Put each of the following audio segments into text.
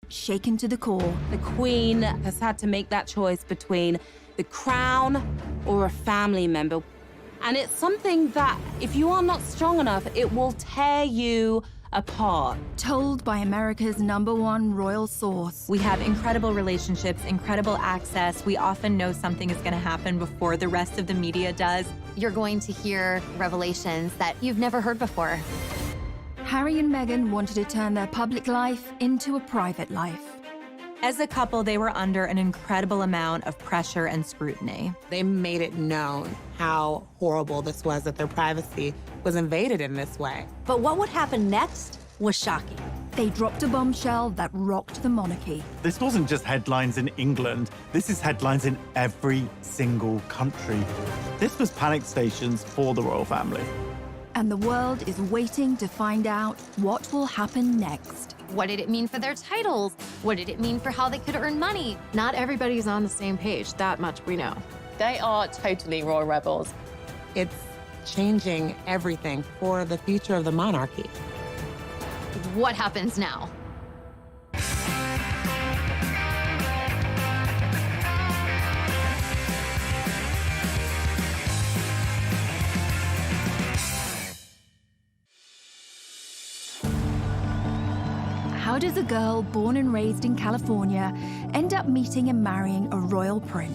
shaken to the core. The Queen has had to make that choice between the crown or a family member. And it's something that, if you are not strong enough, it will tear you apart. Told by America's #1 royal source. We have incredible relationships, incredible access. We often know something is going to happen before the rest of the media does. You're going to hear revelations that you've never heard before. Harry and Meghan wanted to turn their public life into a private life. As a couple, they were under an incredible amount of pressure and scrutiny. They made it known how horrible this was, that their privacy was invaded in this way. But what would happen next was shocking. They dropped a bombshell that rocked the monarchy. This wasn't just headlines in England. This is headlines in every single country. This was panic stations for the royal family. And the world is waiting to find out what will happen next. What did it mean for their titles? What did it mean for how they could earn money? Not everybody's on the same page, that much we know. They are totally royal rebels. It's changing everything for the future of the monarchy. What happens now? How does a girl born and raised in California end up meeting and marrying a royal prince?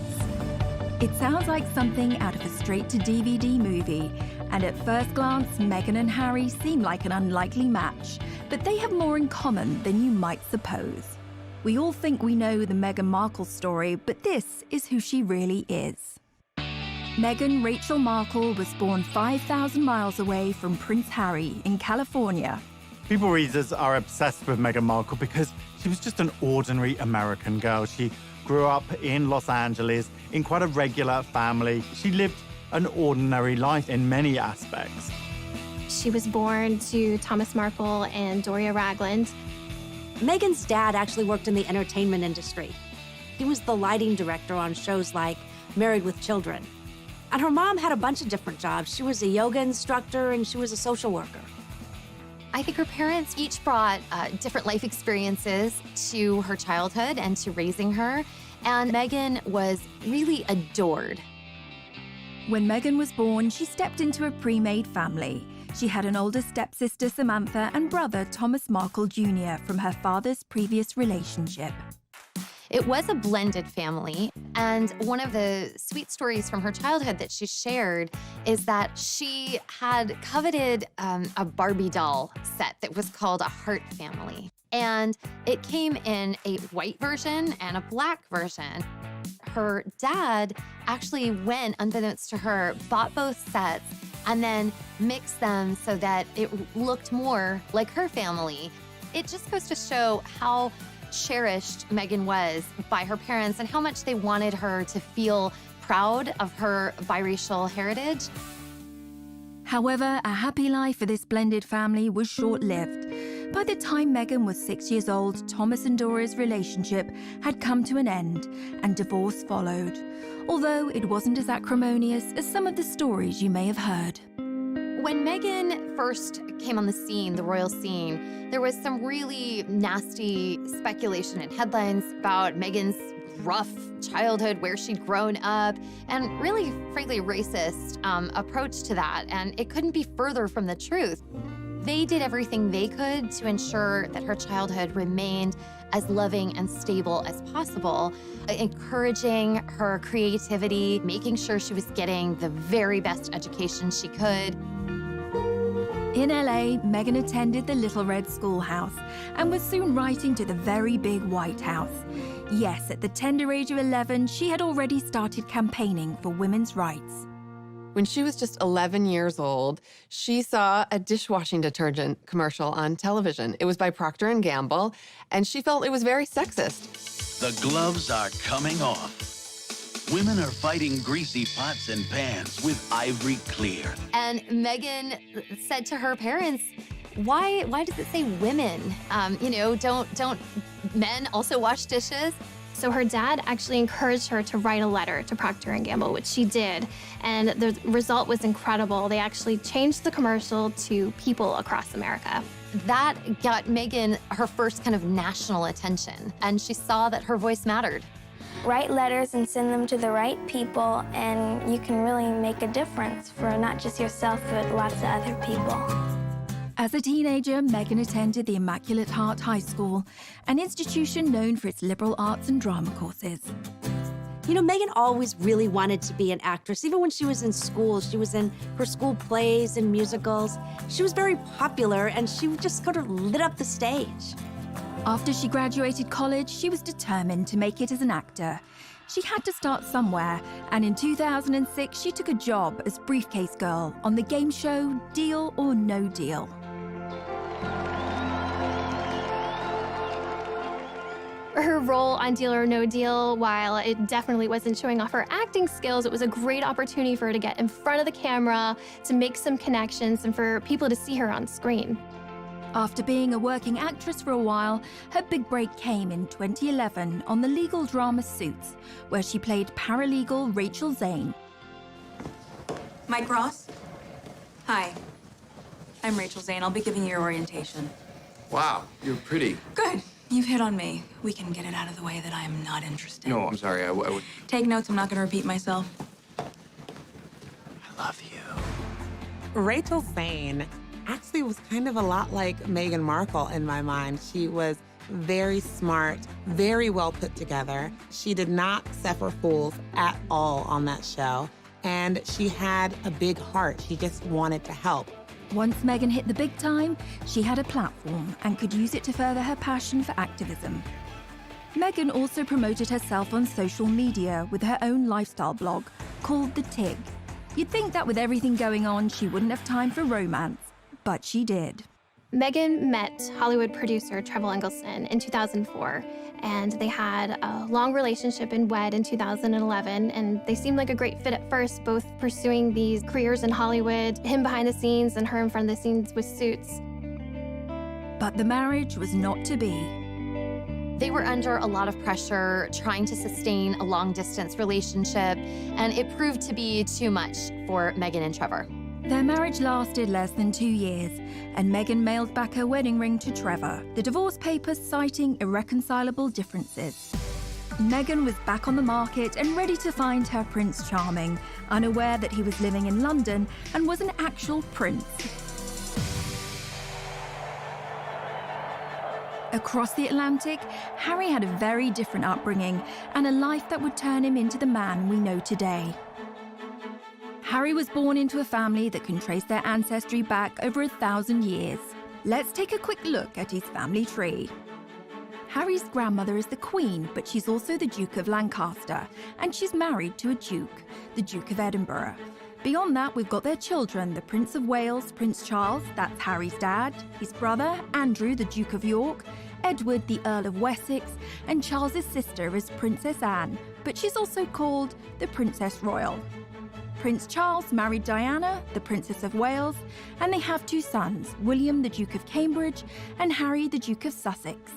It sounds like something out of a straight-to-DVD movie, and at first glance, Meghan and Harry seem like an unlikely match, but they have more in common than you might suppose. We all think we know the Meghan Markle story, but this is who she really is. Meghan Rachel Markle was born 5,000 miles away from Prince Harry in California. People readers are obsessed with Meghan Markle because she was just an ordinary American girl. She grew up in Los Angeles in quite a regular family. She lived an ordinary life in many aspects. She was born to Thomas Markle and Doria Ragland. Meghan's dad actually worked in the entertainment industry. He was the lighting director on shows like Married with Children. And her mom had a bunch of different jobs. She was a yoga instructor and she was a social worker. I think her parents each brought different life experiences to her childhood and to raising her, and Meghan was really adored. When Meghan was born, she stepped into a pre-made family. She had an older stepsister, Samantha, and brother, Thomas Markle Jr., from her father's previous relationship. It was a blended family, and one of the sweet stories from her childhood that she shared is that she had coveted a Barbie doll set that was called a Heart Family. And it came in a white version and a black version. Her dad actually went, unbeknownst to her, bought both sets and then mixed them so that it looked more like her family. It just goes to show how cherished Meghan was by her parents and how much they wanted her to feel proud of her biracial heritage. However, a happy life for this blended family was short-lived. By the time Meghan was 6 years old, Thomas and Doria's relationship had come to an end and divorce followed, although it wasn't as acrimonious as some of the stories you may have heard. When Meghan first came on the scene, the royal scene, there was some really nasty speculation and headlines about Meghan's rough childhood, where she'd grown up, and really, frankly, racist approach to that. And it couldn't be further from the truth. They did everything they could to ensure that her childhood remained as loving and stable as possible, encouraging her creativity, making sure she was getting the very best education she could. In LA, Meghan attended the Little Red Schoolhouse and was soon writing to the very big White House. Yes, at the tender age of 11, she had already started campaigning for women's rights. When she was just 11 years old, she saw a dishwashing detergent commercial on television. It was by Procter & Gamble, and she felt it was very sexist. The gloves are coming off. Women are fighting greasy pots and pans with Ivory Clear. And Meghan said to her parents, why does it say women? Don't men also wash dishes? So her dad actually encouraged her to write a letter to Procter & Gamble, which she did, and the result was incredible. They actually changed the commercial to people across America. that got Meghan her first kind of national attention, and she saw that her voice mattered. Write letters and send them to the right people, and you can really make a difference for not just yourself, but lots of other people. As a teenager, Meghan attended the Immaculate Heart High School, an institution known for its liberal arts and drama courses. You know, Meghan always really wanted to be an actress. Even when she was in school, she was in her school plays and musicals. She was very popular, and she just sort of lit up the stage. After she graduated college, she was determined to make it as an actor. She had to start somewhere, and in 2006, she took a job as briefcase girl on the game show Deal or No Deal. Her role on Deal or No Deal, while it definitely wasn't showing off her acting skills, it was a great opportunity for her to get in front of the camera, to make some connections, and for people to see her on screen. After being a working actress for a while, her big break came in 2011 on the legal drama Suits, where she played paralegal Rachel Zane. Mike Ross? Hi. I'm Rachel Zane. I'll be giving you your orientation. Wow, you're pretty. Good. You've hit on me. We can get it out of the way that I am not interested. No, I'm sorry. I would. Take notes. I'm not going to repeat myself. I love you. Rachel Zane actually was kind of a lot like Meghan Markle in my mind. She was very smart, very well put together. She did not suffer fools at all on that show. And she had a big heart. She just wanted to help. Once Meghan hit the big time, she had a platform and could use it to further her passion for activism. Meghan also promoted herself on social media with her own lifestyle blog called The Tig. You'd think that with everything going on, she wouldn't have time for romance, but she did. Meghan met Hollywood producer Trevor Engelson in 2004, and they had a long relationship and wed in 2011, and they seemed like a great fit at first, both pursuing these careers in Hollywood, him behind the scenes and her in front of the scenes with Suits. But the marriage was not to be. They were under a lot of pressure trying to sustain a long-distance relationship, and it proved to be too much for Meghan and Trevor. Their marriage lasted less than 2 years, and Meghan mailed back her wedding ring to Trevor, the divorce papers citing irreconcilable differences. Meghan was back on the market and ready to find her Prince Charming, unaware that he was living in London and was an actual prince. Across the Atlantic, Harry had a very different upbringing and a life that would turn him into the man we know today. Harry was born into a family that can trace their ancestry back over 1,000 years. Let's take a quick look at his family tree. Harry's grandmother is the Queen, but she's also the Duke of Lancaster, and she's married to a Duke, the Duke of Edinburgh. Beyond that, we've got their children, the Prince of Wales, Prince Charles, that's Harry's dad, his brother, Andrew, the Duke of York, Edward, the Earl of Wessex, and Charles's sister is Princess Anne, but she's also called the Princess Royal. Prince Charles married Diana, the Princess of Wales, and they have 2 sons, William, the Duke of Cambridge, and Harry, the Duke of Sussex.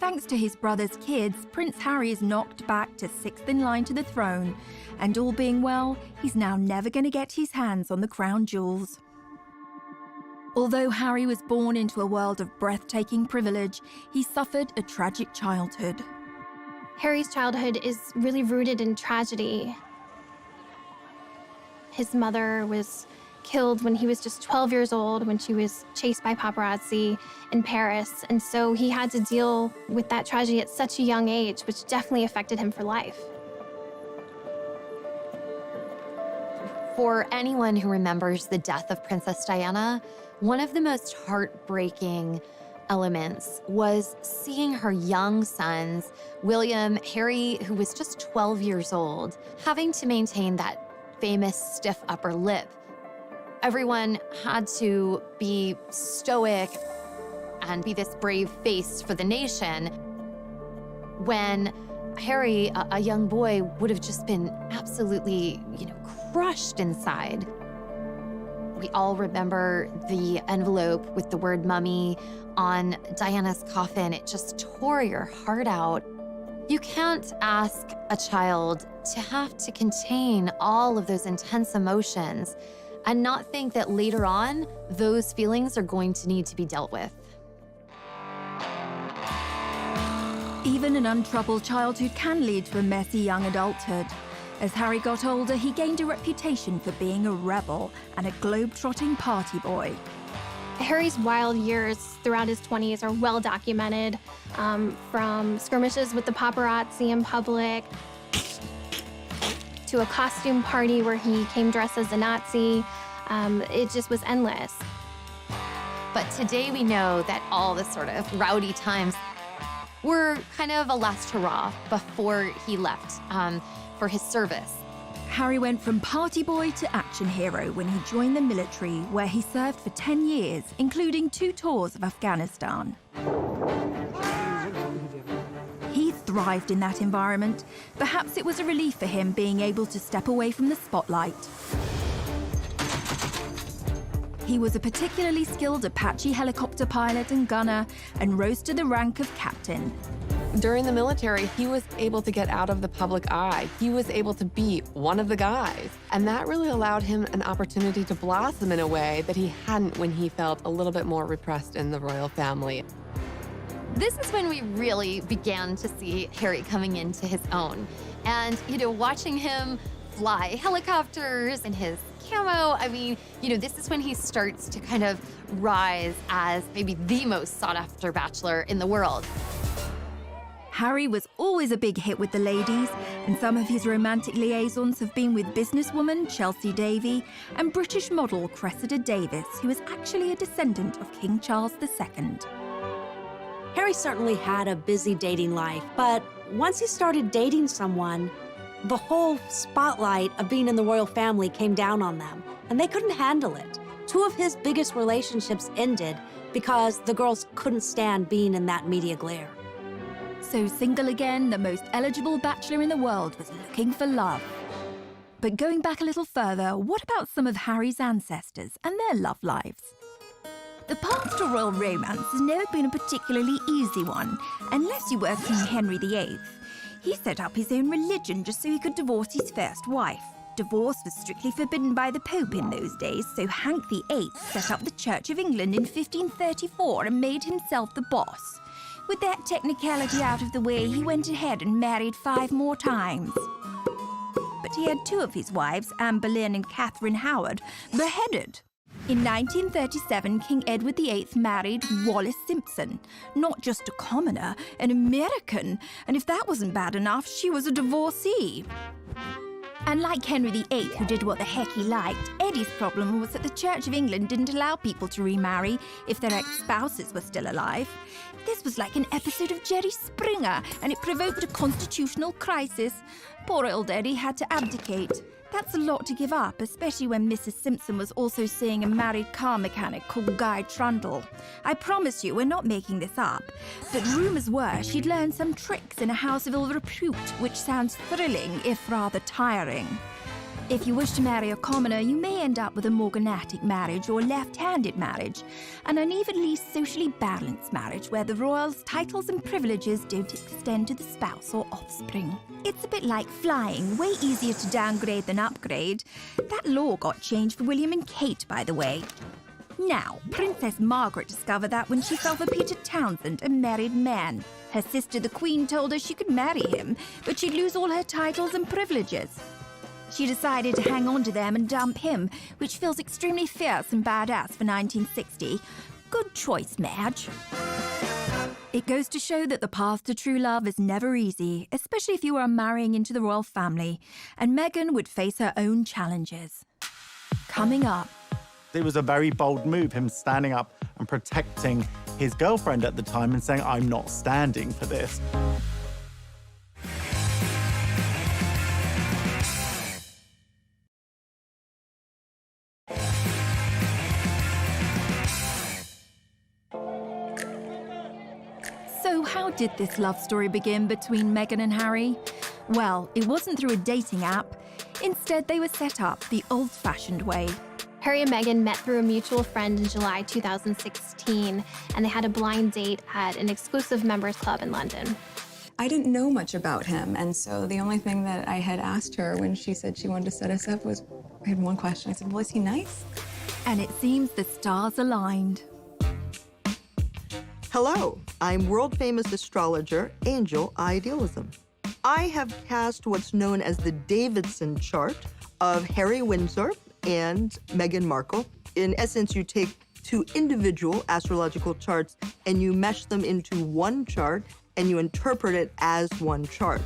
Thanks to his brother's kids, Prince Harry is knocked back to 6th in line to the throne, and all being well, he's now never going to get his hands on the crown jewels. Although Harry was born into a world of breathtaking privilege, he suffered a tragic childhood. Harry's childhood is really rooted in tragedy. His mother was killed when he was just 12 years old, when she was chased by paparazzi in Paris. And so he had to deal with that tragedy at such a young age, which definitely affected him for life. For anyone who remembers the death of Princess Diana, one of the most heartbreaking elements was seeing her young sons, William, Harry, who was just 12 years old, having to maintain that famous stiff upper lip. Everyone had to be stoic and be this brave face for the nation when Harry, a young boy, would have just been absolutely, crushed inside. We all remember the envelope with the word mummy on Diana's coffin. It just tore your heart out. You can't ask a child to have to contain all of those intense emotions and not think that later on, those feelings are going to need to be dealt with. Even an untroubled childhood can lead to a messy young adulthood. As Harry got older, he gained a reputation for being a rebel and a globe-trotting party boy. Harry's wild years throughout his 20s are well documented, from skirmishes with the paparazzi in public to a costume party where he came dressed as a Nazi. It just was endless. But today we know that all the sort of rowdy times were kind of a last hurrah before he left for his service. Harry went from party boy to action hero when he joined the military, where he served for 10 years, including 2 tours of Afghanistan. He thrived in that environment. Perhaps it was a relief for him being able to step away from the spotlight. He was a particularly skilled Apache helicopter pilot and gunner and rose to the rank of captain. During the military, he was able to get out of the public eye. He was able to be one of the guys. And that really allowed him an opportunity to blossom in a way that he hadn't when he felt a little bit more repressed in the royal family. This is when we really began to see Harry coming into his own. And, watching him fly helicopters in his camo, this is when he starts to kind of rise as maybe the most sought-after bachelor in the world. Harry was always a big hit with the ladies, and some of his romantic liaisons have been with businesswoman Chelsea Davy and British model Cressida Davis, who is actually a descendant of King Charles II. Harry certainly had a busy dating life, but once he started dating someone, the whole spotlight of being in the royal family came down on them, and they couldn't handle it. 2 of his biggest relationships ended because the girls couldn't stand being in that media glare. So single again, the most eligible bachelor in the world was looking for love. But going back a little further, what about some of Harry's ancestors and their love lives? The path to royal romance has never been a particularly easy one, unless you were King Henry VIII. He set up his own religion just so he could divorce his first wife. Divorce was strictly forbidden by the Pope in those days, so Hank VIII set up the Church of England in 1534 and made himself the boss. With that technicality out of the way, he went ahead and married 5 more times. But he had 2 of his wives, Anne Boleyn and Catherine Howard, beheaded. In 1937, King Edward VIII married Wallis Simpson, not just a commoner, an American, and if that wasn't bad enough, she was a divorcee. And like Henry VIII, who did what the heck he liked, Eddie's problem was that the Church of England didn't allow people to remarry if their ex-spouses were still alive. This was like an episode of Jerry Springer, and it provoked a constitutional crisis. Poor old Eddie had to abdicate. That's a lot to give up, especially when Mrs. Simpson was also seeing a married car mechanic called Guy Trundle. I promise you, we're not making this up. But rumours were she'd learned some tricks in a house of ill repute, which sounds thrilling, if rather tiring. If you wish to marry a commoner, you may end up with a morganatic marriage or left-handed marriage, an unevenly socially balanced marriage where the royals' titles and privileges don't extend to the spouse or offspring. It's a bit like flying, way easier to downgrade than upgrade. That law got changed for William and Kate, by the way. Now, Princess Margaret discovered that when she fell for Peter Townsend, a married man. Her sister, the Queen, told her she could marry him, but she'd lose all her titles and privileges. She decided to hang on to them and dump him, which feels extremely fierce and badass for 1960. Good choice, Madge. It goes to show that the path to true love is never easy, especially if you are marrying into the royal family, and Meghan would face her own challenges. Coming up. It was a very bold move, him standing up and protecting his girlfriend at the time and saying, I'm not standing for this. So how did this love story begin between Meghan and Harry? Well, it wasn't through a dating app. Instead, they were set up the old-fashioned way. Harry and Meghan met through a mutual friend in July 2016, and they had a blind date at an exclusive members club in London. I didn't know much about him, and so the only thing that I had asked her when she said she wanted to set us up was, I had one question. I said, well, is he nice? And it seems the stars aligned. Hello, I'm world-famous astrologer Angel Idealism. I have cast what's known as the Davidson chart of Harry Windsor and Meghan Markle. In essence, you take two individual astrological charts and you mesh them into one chart and you interpret it as one chart.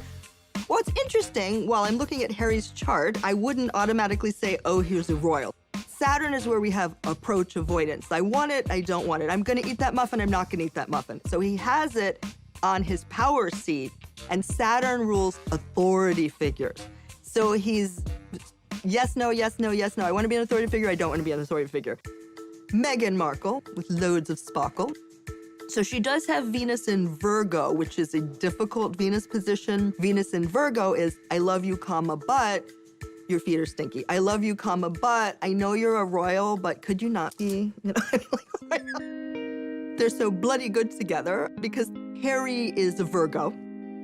What's interesting, while I'm looking at Harry's chart, I wouldn't automatically say, oh, here's a royal. Saturn is where we have approach avoidance. I want it, I don't want it. I'm gonna eat that muffin, I'm not gonna eat that muffin. So he has it on his power seat, and Saturn rules authority figures. So he's yes, no, yes, no, yes, no. I wanna be an authority figure, I don't wanna be an authority figure. Meghan Markle, with loads of sparkle. So she does have Venus in Virgo, which is a difficult Venus position. Venus in Virgo is, I love you, comma, but your feet are stinky. I love you, comma, but I know you're a royal, but could you not be? You know, they're so bloody good together because Harry is a Virgo.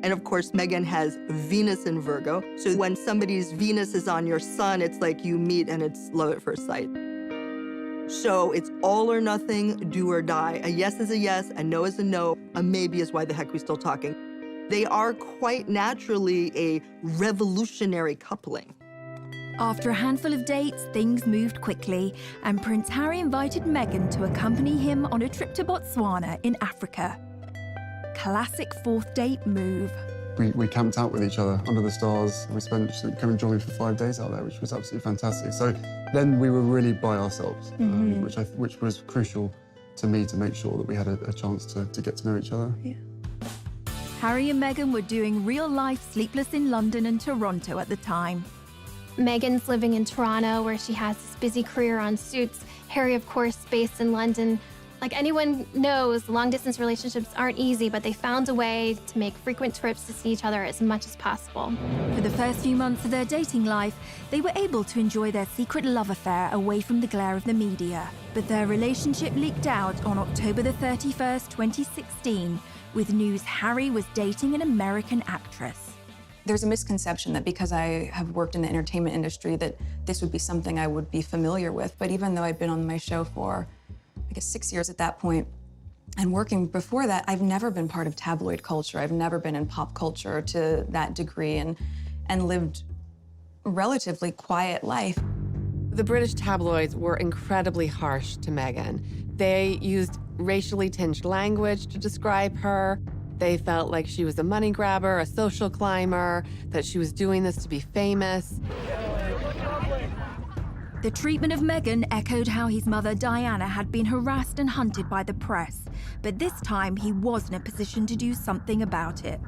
And of course, Meghan has Venus in Virgo. So when somebody's Venus is on your sun, it's like you meet and it's love at first sight. So it's all or nothing, do or die. A yes is a yes, a no is a no, a maybe is why the heck we still talking. They are quite naturally a revolutionary coupling. After a handful of dates, things moved quickly, and Prince Harry invited Meghan to accompany him on a trip to Botswana in Africa. Classic fourth date move. We camped out with each other under the stars. We spent coming join me for 5 days out there, which was absolutely fantastic. So then we were really by ourselves, which was crucial to me to make sure that we had a chance to get to know each other. Yeah. Harry and Meghan were doing real-life Sleepless in London and Toronto at the time. Meghan's living in Toronto, where she has this busy career on Suits. Harry, of course, based in London. Like anyone knows, long-distance relationships aren't easy, but they found a way to make frequent trips to see each other as much as possible. For the first few months of their dating life, they were able to enjoy their secret love affair away from the glare of the media. But their relationship leaked out on October the 31st, 2016, with news Harry was dating an American actress. There's a misconception that because I have worked in the entertainment industry that this would be something I would be familiar with. But even though I'd been on my show for, I guess, 6 years at that point, and working before that, I've never been part of tabloid culture. I've never been in pop culture to that degree and lived a relatively quiet life. The British tabloids were incredibly harsh to Meghan. They used racially tinged language to describe her. They felt like she was a money grabber, a social climber, that she was doing this to be famous. The treatment of Meghan echoed how his mother Diana had been harassed and hunted by the press, but this time he was in a position to do something about it.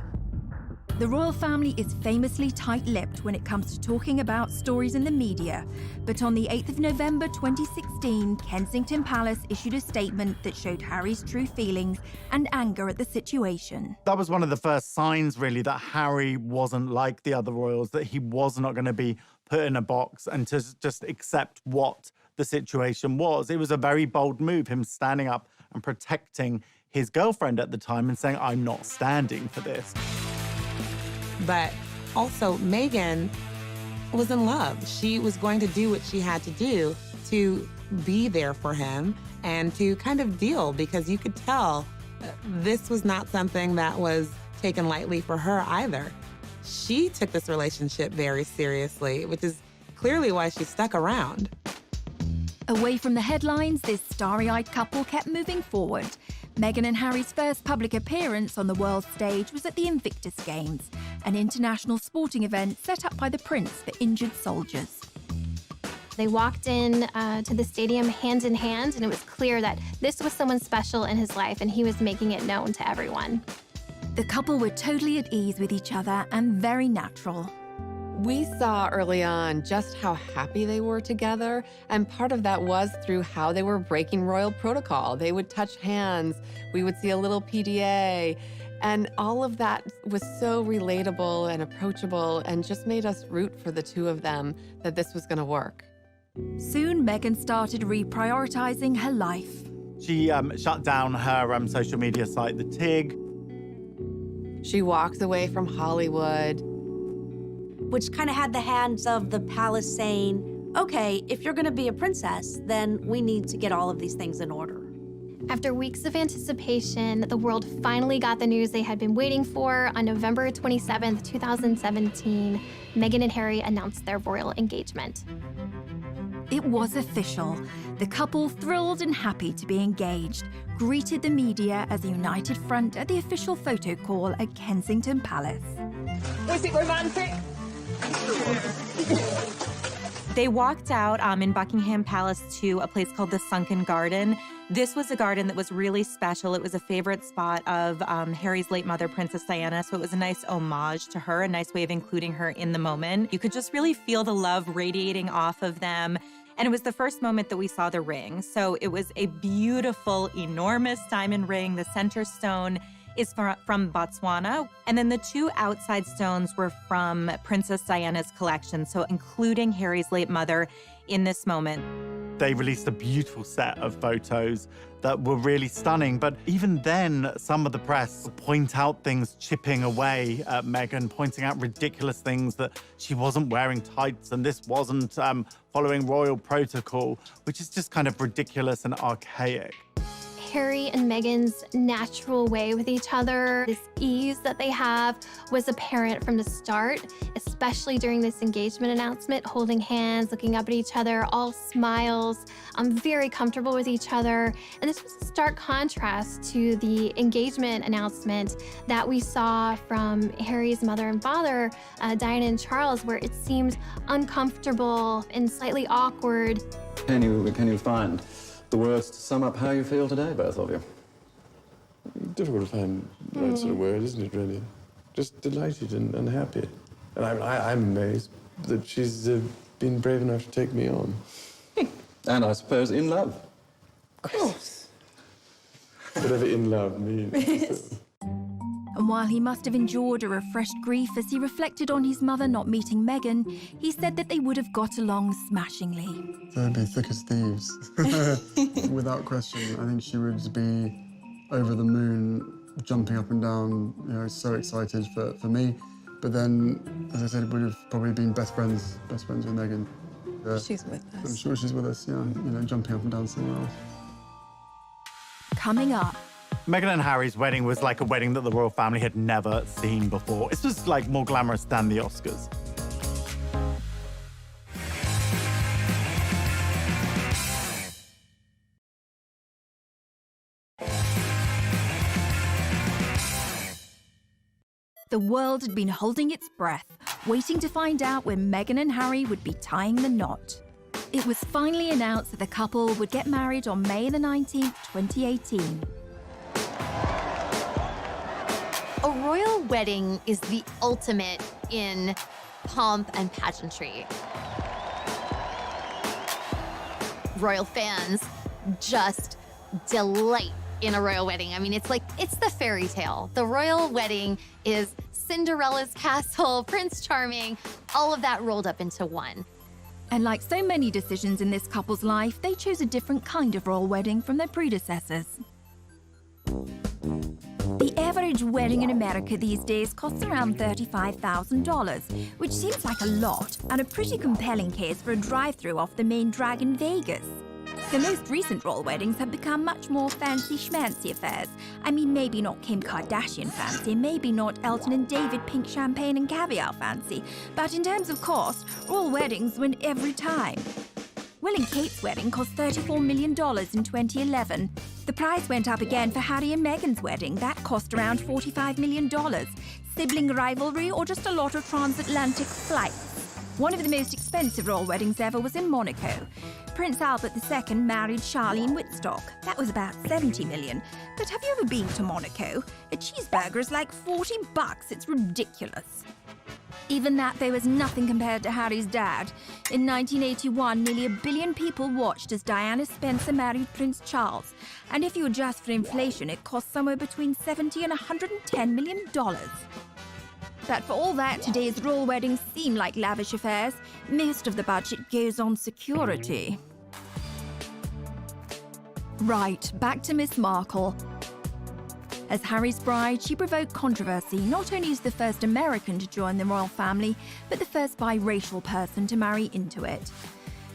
The royal family is famously tight-lipped when it comes to talking about stories in the media, but on the 8th of November 2016, Kensington Palace issued a statement that showed Harry's true feelings and anger at the situation. That was one of the first signs, really, that Harry wasn't like the other royals, that he was not going to be put in a box and to just accept what the situation was. It was a very bold move, him standing up and protecting his girlfriend at the time and saying, I'm not standing for this. But also, Meghan was in love. She was going to do what she had to do to be there for him and to kind of deal, because you could tell this was not something that was taken lightly for her either. She took this relationship very seriously, which is clearly why she stuck around. Away from the headlines, this starry-eyed couple kept moving forward. Meghan and Harry's first public appearance on the world stage was at the Invictus Games, an international sporting event set up by the Prince for injured soldiers. They walked in to the stadium hand in hand, and it was clear that this was someone special in his life, and he was making it known to everyone. The couple were totally at ease with each other and very natural. We saw early on just how happy they were together, and part of that was through how they were breaking royal protocol. They would touch hands, we would see a little PDA, and all of that was so relatable and approachable and just made us root for the two of them that this was gonna work. Soon, Meghan started reprioritizing her life. She shut down her social media site, The Tig. She walks away from Hollywood. Which kind of had the hands of the palace saying, okay, if you're gonna be a princess, then we need to get all of these things in order. After weeks of anticipation, the world finally got the news they had been waiting for. On November 27th, 2017, Meghan and Harry announced their royal engagement. It was official. The couple, thrilled and happy to be engaged, greeted the media as a united front at the official photo call at Kensington Palace. Was it romantic? They walked out in Buckingham Palace to a place called the Sunken Garden. This was a garden that was really special. It was a favorite spot of Harry's late mother, Princess Diana, so it was a nice homage to her, a nice way of including her in the moment. You could just really feel the love radiating off of them. And it was the first moment that we saw the ring. So it was a beautiful, enormous diamond ring. The center stone is from Botswana. And then the two outside stones were from Princess Diana's collection, so including Harry's late mother in this moment. They released a beautiful set of photos that were really stunning. But even then, some of the press point out things chipping away at Meghan, pointing out ridiculous things that she wasn't wearing tights and this wasn't following royal protocol, which is just kind of ridiculous and archaic. Harry and Meghan's natural way with each other, this ease that they have, was apparent from the start, especially during this engagement announcement, holding hands, looking up at each other, all smiles, very comfortable with each other. And this was a stark contrast to the engagement announcement that we saw from Harry's mother and father, Diana and Charles, where it seemed uncomfortable and slightly awkward. Can you find the words to sum up how you feel today, both of you? Difficult to find the right sort of word, isn't it, really? Just delighted and happy. And I'm amazed that she's been brave enough to take me on. And I suppose in love. Of course. Whatever in love means. And while he must have endured a refreshed grief as he reflected on his mother not meeting Meghan, he said that they would have got along smashingly. They'd be thick as thieves, without question. I think she would be over the moon, jumping up and down, you know, so excited for me. But then, as I said, would have probably been best friends with Meghan. She's with us. I'm sure she's with us, yeah, you know, jumping up and down somewhere else. Coming up, Meghan and Harry's wedding was like a wedding that the royal family had never seen before. This was like more glamorous than the Oscars. the world had been holding its breath, waiting to find out when Meghan and Harry would be tying the knot. It was finally announced that the couple would get married on May the 19th, 2018. A royal wedding is the ultimate in pomp and pageantry. Royal fans just delight in a royal wedding. I mean, it's the fairy tale. The royal wedding is Cinderella's castle, Prince Charming, all of that rolled up into one. And like so many decisions in this couple's life, they chose a different kind of royal wedding from their predecessors. The average wedding in America these days costs around $35,000, which seems like a lot and a pretty compelling case for a drive-through off the main drag in Vegas. The most recent royal weddings have become much more fancy-schmancy affairs. I mean, maybe not Kim Kardashian fancy, maybe not Elton and David pink champagne and caviar fancy, but in terms of cost, royal weddings win every time. Will and Kate's wedding cost $34 million in 2011. The price went up again for Harry and Meghan's wedding. That cost around $45 million. Sibling rivalry or just a lot of transatlantic flights? One of the most expensive royal weddings ever was in Monaco. Prince Albert II married Charlene Whitstock. That was about $70 million. But have you ever been to Monaco? A cheeseburger is like $40. It's ridiculous. Even that, though, was nothing compared to Harry's dad. In 1981, nearly 1 billion people watched as Diana Spencer married Prince Charles. And if you adjust for inflation, it cost somewhere between $70 and $110 million. But for all that, today's royal weddings seem like lavish affairs. Most of the budget goes on security. Right, back to Miss Markle. As Harry's bride, she provoked controversy not only as the first American to join the royal family, but the first biracial person to marry into it.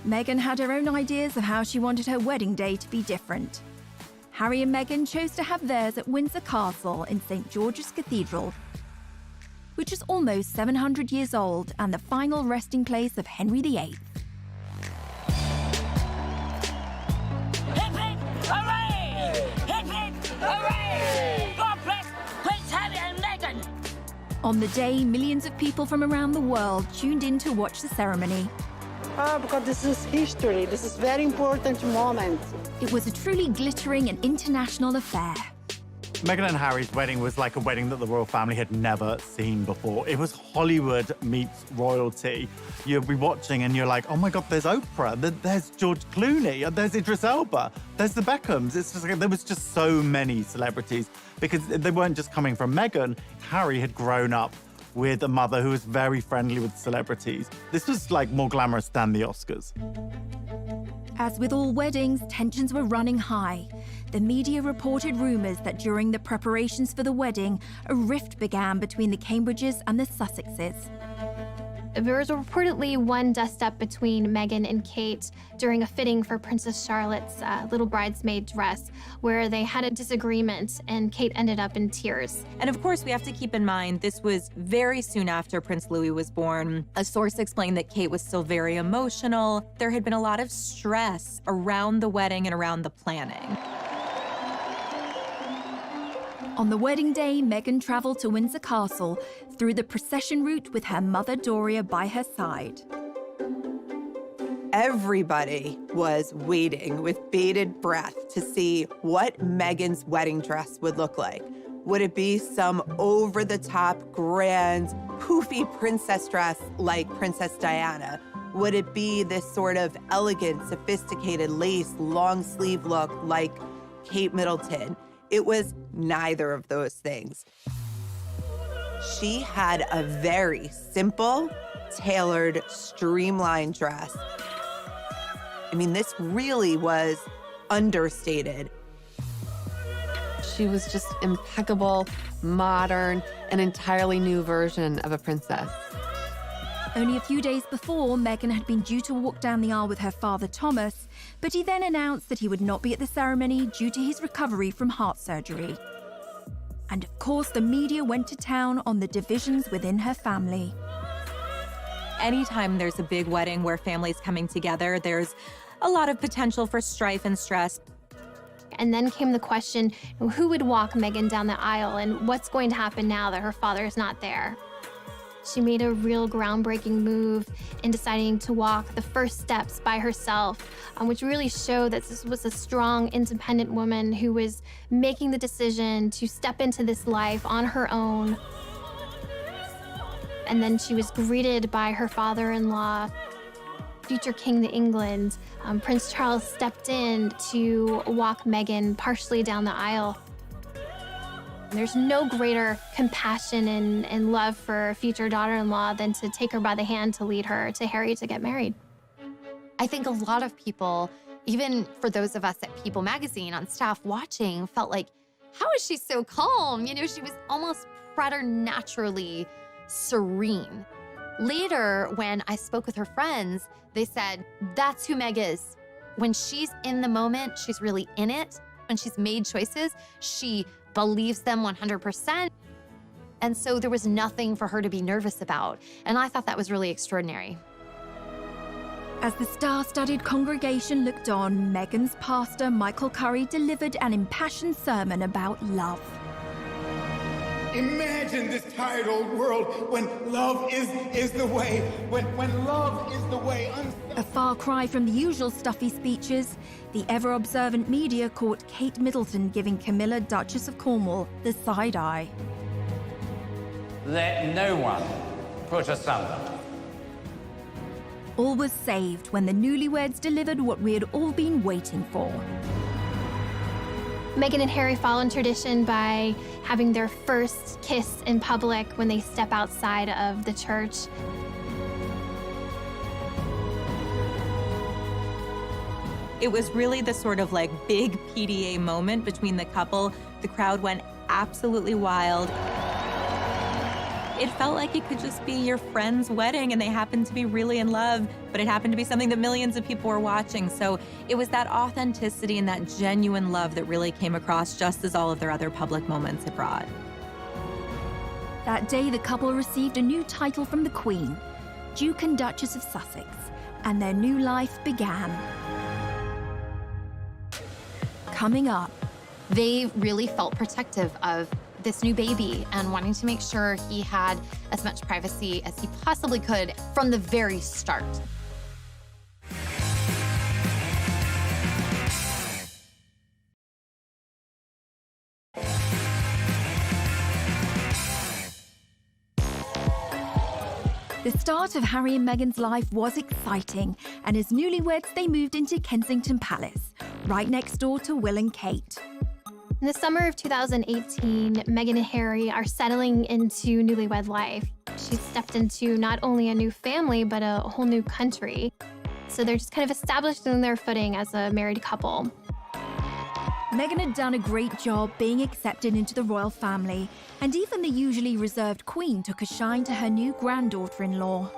Meghan had her own ideas of how she wanted her wedding day to be different. Harry and Meghan chose to have theirs at Windsor Castle in St. George's Cathedral, which is almost 700 years old and the final resting place of Henry VIII. Hooray! Hip hip! Hooray! God bless Prince Harry and Meghan! On the day, millions of people from around the world tuned in to watch the ceremony. Because this is history. This is very important moment. It was a truly glittering and international affair. Meghan and Harry's wedding was like a wedding that the royal family had never seen before. It was Hollywood meets royalty. You'll be watching and you're like, oh my God, there's Oprah, there's George Clooney, there's Idris Elba, there's the Beckhams. It's just like, there was just so many celebrities because they weren't just coming from Meghan. Harry had grown up with a mother who was very friendly with celebrities. This was like more glamorous than the Oscars. As with all weddings, tensions were running high. The media reported rumours that during the preparations for the wedding, a rift began between the Cambridges and the Sussexes. There was reportedly one dust-up between Meghan and Kate during a fitting for Princess Charlotte's little bridesmaid dress, where they had a disagreement and Kate ended up in tears. And of course, we have to keep in mind, this was very soon after Prince Louis was born. A source explained that Kate was still very emotional. There had been a lot of stress around the wedding and around the planning. On the wedding day, Meghan travelled to Windsor Castle through the procession route with her mother Doria by her side. Everybody was waiting with bated breath to see what Meghan's wedding dress would look like. Would it be some over-the-top, grand, poofy princess dress like Princess Diana? Would it be this sort of elegant, sophisticated lace, long-sleeve look like Kate Middleton? It was neither of those things. She had a very simple, tailored, streamlined dress. I mean, this really was understated. She was just impeccable, modern, an entirely new version of a princess. Only a few days before, Meghan had been due to walk down the aisle with her father, Thomas, but he then announced that he would not be at the ceremony due to his recovery from heart surgery. And of course, the media went to town on the divisions within her family. Anytime there's a big wedding where families coming together, there's a lot of potential for strife and stress. And then came the question, who would walk Meghan down the aisle and what's going to happen now that her father is not there? She made a real groundbreaking move in deciding to walk the first steps by herself, which really showed that this was a strong, independent woman who was making the decision to step into this life on her own. And then she was greeted by her father-in-law, future King of England. Prince Charles stepped in to walk Meghan partially down the aisle. There's no greater compassion and love for a future daughter-in-law than to take her by the hand to lead her to Harry to get married. I think a lot of people, even for those of us at People Magazine on staff watching, felt like, how is she so calm? You know, she was almost preternaturally serene. Later, when I spoke with her friends, they said, that's who Meg is. When she's in the moment, she's really in it. When she's made choices, she believes them 100%. And so there was nothing for her to be nervous about. And I thought that was really extraordinary. As the star-studded congregation looked on, Meghan's pastor, Michael Curry, delivered an impassioned sermon about love. Imagine this tired old world when love is the way, when love is the way. A far cry from the usual stuffy speeches, the ever-observant media caught Kate Middleton giving Camilla, Duchess of Cornwall, the side eye. Let no one put asunder. All was saved when the newlyweds delivered what we had all been waiting for. Meghan and Harry follow in tradition by having their first kiss in public when they step outside of the church. It was really the sort of like big PDA moment between the couple. The crowd went absolutely wild. It felt like it could just be your friend's wedding and they happened to be really in love, but it happened to be something that millions of people were watching. So it was that authenticity and that genuine love that really came across, just as all of their other public moments had brought. That day, the couple received a new title from the Queen, Duke and Duchess of Sussex, and their new life began. Coming up, they really felt protective of this new baby and wanting to make sure he had as much privacy as he possibly could from the very start. the start of Harry and Meghan's life was exciting, and as newlyweds, they moved into Kensington Palace, right next door to Will and Kate. In the summer of 2018, Meghan and Harry are settling into newlywed life. She's stepped into not only a new family, but a whole new country. So they're just kind of established in their footing as a married couple. Meghan had done a great job being accepted into the royal family, and even the usually reserved Queen took a shine to her new granddaughter-in-law.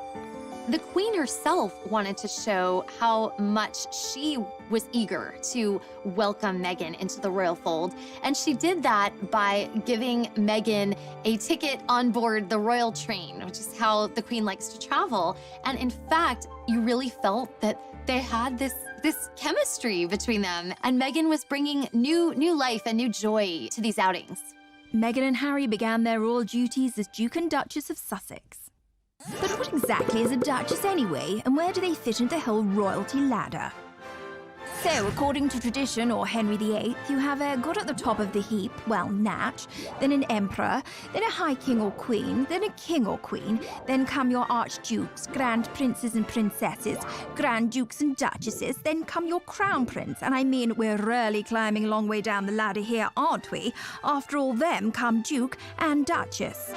The Queen herself wanted to show how much she was eager to welcome Meghan into the royal fold, and she did that by giving Meghan a ticket on board the royal train, which is how the Queen likes to travel. And in fact, you really felt that they had this chemistry between them, and Meghan was bringing new life and new joy to these outings. Meghan and Harry began their royal duties as Duke and Duchess of Sussex. But what exactly is a duchess anyway, and where do they fit into the whole royalty ladder? So, according to tradition, or Henry VIII, you have a god at the top of the heap, well, Natch, then an emperor, then a high king or queen, then a king or queen, then come your archdukes, grand princes and princesses, grand dukes and duchesses, then come your crown prince, and I mean, we're really climbing a long way down the ladder here, aren't we? After all them come duke and duchess.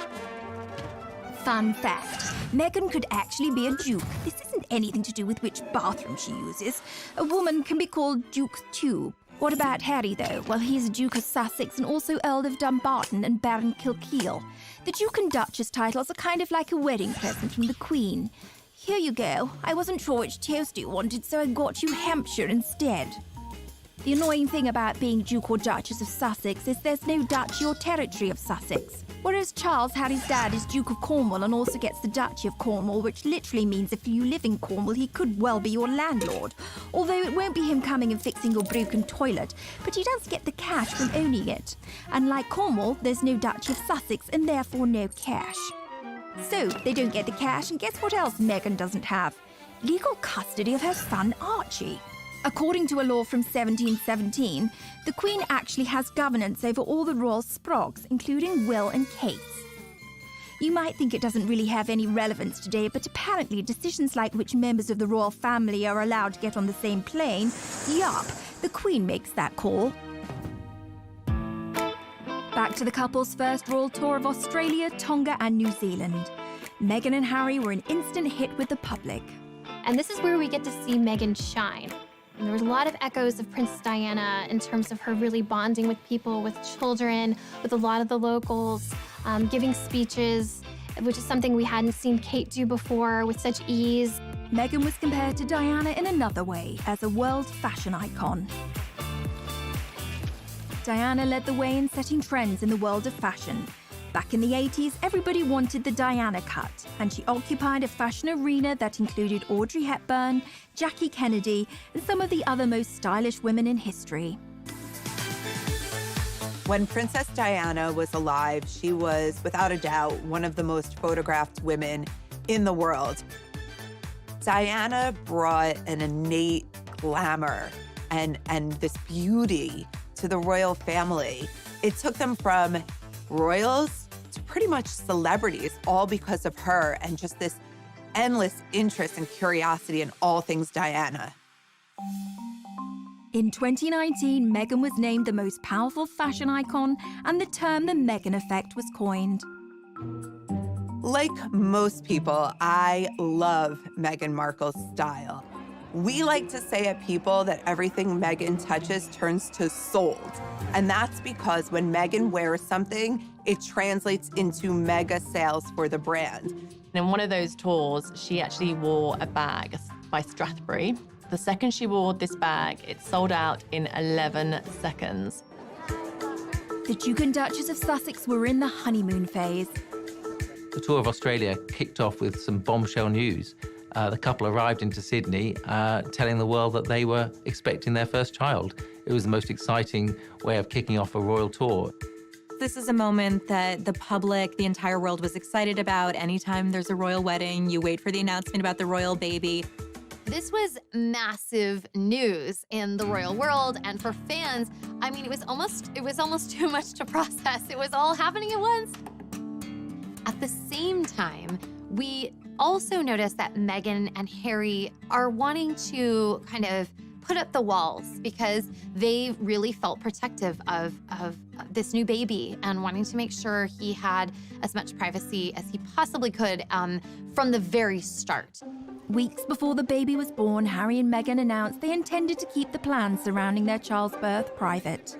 Fun fact, Meghan could actually be a duke. This isn't anything to do with which bathroom she uses. A woman can be called Duke too. What about Harry, though? Well, he's a Duke of Sussex and also Earl of Dumbarton and Baron Kilkeel. The Duke and Duchess titles are kind of like a wedding present from the Queen. Here you go. I wasn't sure which toast you wanted, so I got you Hampshire instead. The annoying thing about being Duke or Duchess of Sussex is there's no duchy or territory of Sussex. Whereas Charles, Harry's dad, is Duke of Cornwall and also gets the Duchy of Cornwall, which literally means if you live in Cornwall, he could well be your landlord. Although it won't be him coming and fixing your broken toilet, but he does get the cash from owning it. And like Cornwall, there's no Duchy of Sussex and therefore no cash. So they don't get the cash, and guess what else Meghan doesn't have? Legal custody of her son Archie. According to a law from 1717, the Queen actually has governance over all the royal sprogs, including Will and Kate's. You might think it doesn't really have any relevance today, but apparently decisions like which members of the royal family are allowed to get on the same plane, yup, the Queen makes that call. Back to the couple's first royal tour of Australia, Tonga and New Zealand. Meghan and Harry were an instant hit with the public. And this is where we get to see Meghan shine. And there was a lot of echoes of Princess Diana in terms of her really bonding with people, with children, with a lot of the locals, giving speeches, which is something we hadn't seen Kate do before with such ease. Meghan was compared to Diana in another way, as a world fashion icon. Diana led the way in setting trends in the world of fashion. Back in the 80s, everybody wanted the Diana cut, and she occupied a fashion arena that included Audrey Hepburn, Jackie Kennedy, and some of the other most stylish women in history. When Princess Diana was alive, she was, without a doubt, one of the most photographed women in the world. Diana brought an innate glamour and this beauty to the royal family. It took them from royals to pretty much celebrities, all because of her and just this endless interest and curiosity in all things Diana. In 2019, Meghan was named the most powerful fashion icon, and the term the Meghan effect was coined. Like most people, I love Meghan Markle's style. We like to say at People that everything Meghan touches turns to sold. And that's because when Meghan wears something, it translates into mega sales for the brand. In one of those tours, she actually wore a bag by Strathbury. The second she wore this bag, it sold out in 11 seconds. The Duke and Duchess of Sussex were in the honeymoon phase. The tour of Australia kicked off with some bombshell news. The couple arrived into Sydney telling the world that they were expecting their first child. It was the most exciting way of kicking off a royal tour. This is a moment that the public, the entire world was excited about. Anytime there's a royal wedding, you wait for the announcement about the royal baby. This was massive news in the royal world, and for fans, I mean, it was almost too much to process. It was all happening at once. At the same time, we also noticed that Meghan and Harry are wanting to kind of put up the walls because they really felt protective of this new baby and wanting to make sure he had as much privacy as he possibly could from the very start. Weeks before the baby was born, Harry and Meghan announced they intended to keep the plans surrounding their child's birth private.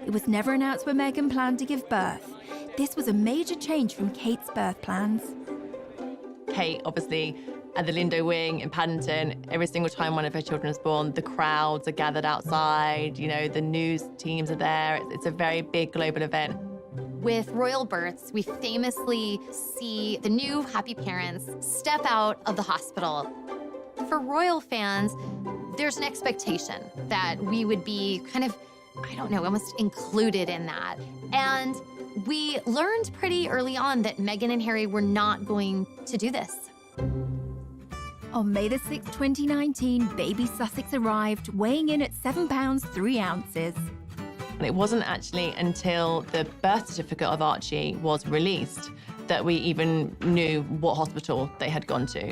It was never announced where Meghan planned to give birth. This was a major change from Kate's birth plans. Kate, obviously, at the Lindo Wing in Paddington, every single time one of her children is born, the crowds are gathered outside, you know, the news teams are there. It's a very big global event. With royal births, we famously see the new happy parents step out of the hospital. For royal fans, there's an expectation that we would be kind of, I don't know, almost included in that. And we learned pretty early on that Meghan and Harry were not going to do this. On May the 6th, 2019, baby Sussex arrived, weighing in at 7 pounds 3 ounces. And it wasn't actually until the birth certificate of Archie was released that we even knew what hospital they had gone to.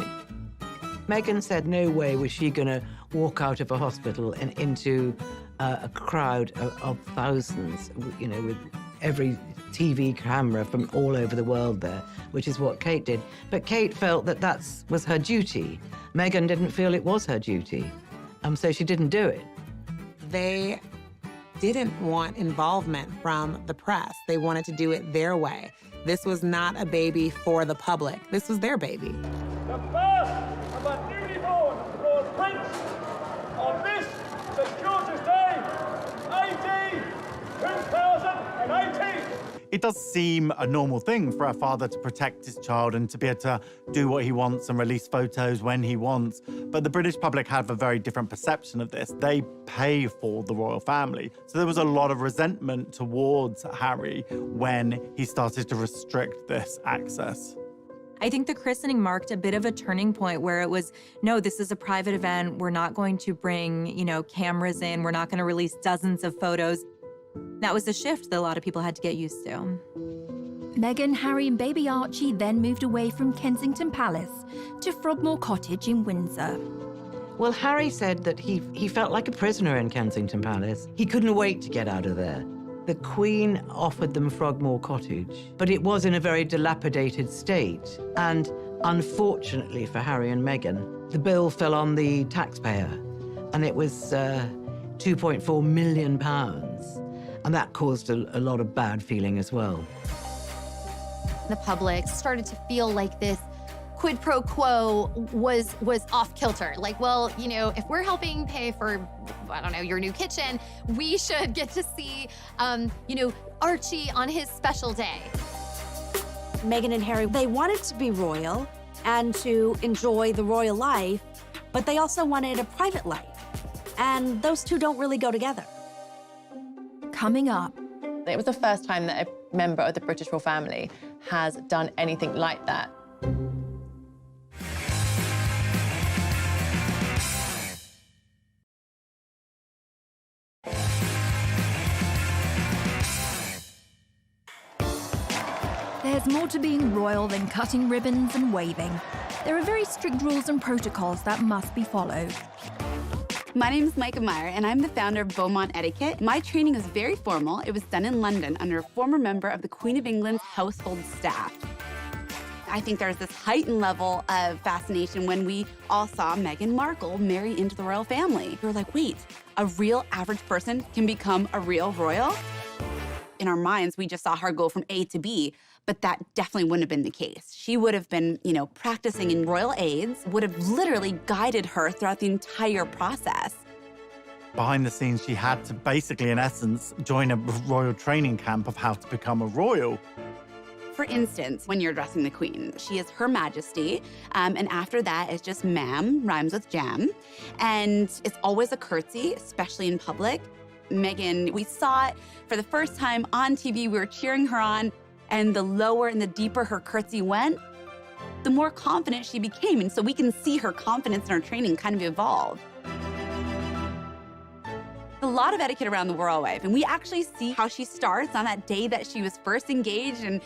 Meghan said no way was she going to walk out of a hospital and into a crowd of thousands, you know, with every TV camera from all over the world there, which is what Kate did. But Kate felt that that was her duty. Meghan didn't feel it was her duty, so she didn't do it. They didn't want involvement from the press. They wanted to do it their way. This was not a baby for the public. This was their baby. The birth of a newly born royal prince on this, St. George's Day, 2018. It does seem a normal thing for a father to protect his child and to be able to do what he wants and release photos when he wants. But the British public have a very different perception of this. They pay for the royal family. So there was a lot of resentment towards Harry when he started to restrict this access. I think the christening marked a bit of a turning point where it was, no, this is a private event. We're not going to bring, you know, cameras in. We're not going to release dozens of photos. That was a shift that a lot of people had to get used to. Meghan, Harry and baby Archie then moved away from Kensington Palace to Frogmore Cottage in Windsor. Well, Harry said that he felt like a prisoner in Kensington Palace. He couldn't wait to get out of there. The Queen offered them Frogmore Cottage, but it was in a very dilapidated state. And unfortunately for Harry and Meghan, the bill fell on the taxpayer, and it was £2.4 million. And that caused a lot of bad feeling as well. The public started to feel like this quid pro quo was off kilter. Like, well, you know, if we're helping pay for, I don't know, your new kitchen, we should get to see, you know, Archie on his special day. Meghan and Harry, they wanted to be royal and to enjoy the royal life, but they also wanted a private life. And those two don't really go together. Coming up. It was the first time that a member of the British royal family has done anything like that. There's more to being royal than cutting ribbons and waving. There are very strict rules and protocols that must be followed. My name is Micah Meyer, and I'm the founder of Beaumont Etiquette. My training was very formal. It was done in London under a former member of the Queen of England's household staff. I think there's this heightened level of fascination when we all saw Meghan Markle marry into the royal family. We were like, wait, a real average person can become a real royal? In our minds, we just saw her go from A to B, but that definitely wouldn't have been the case. She would have been, practicing in royal aids, would have literally guided her throughout the entire process. Behind the scenes, she had to basically, in essence, join a royal training camp of how to become a royal. For instance, when you're addressing the Queen, she is Her Majesty, and after that is just ma'am, rhymes with jam. And it's always a curtsy, especially in public. Meghan, we saw it for the first time on TV, we were cheering her on, and the lower and the deeper her curtsy went, the more confident she became. And so we can see her confidence in her training kind of evolve. A lot of etiquette around the royal wife, and we actually see how she starts on that day that she was first engaged, and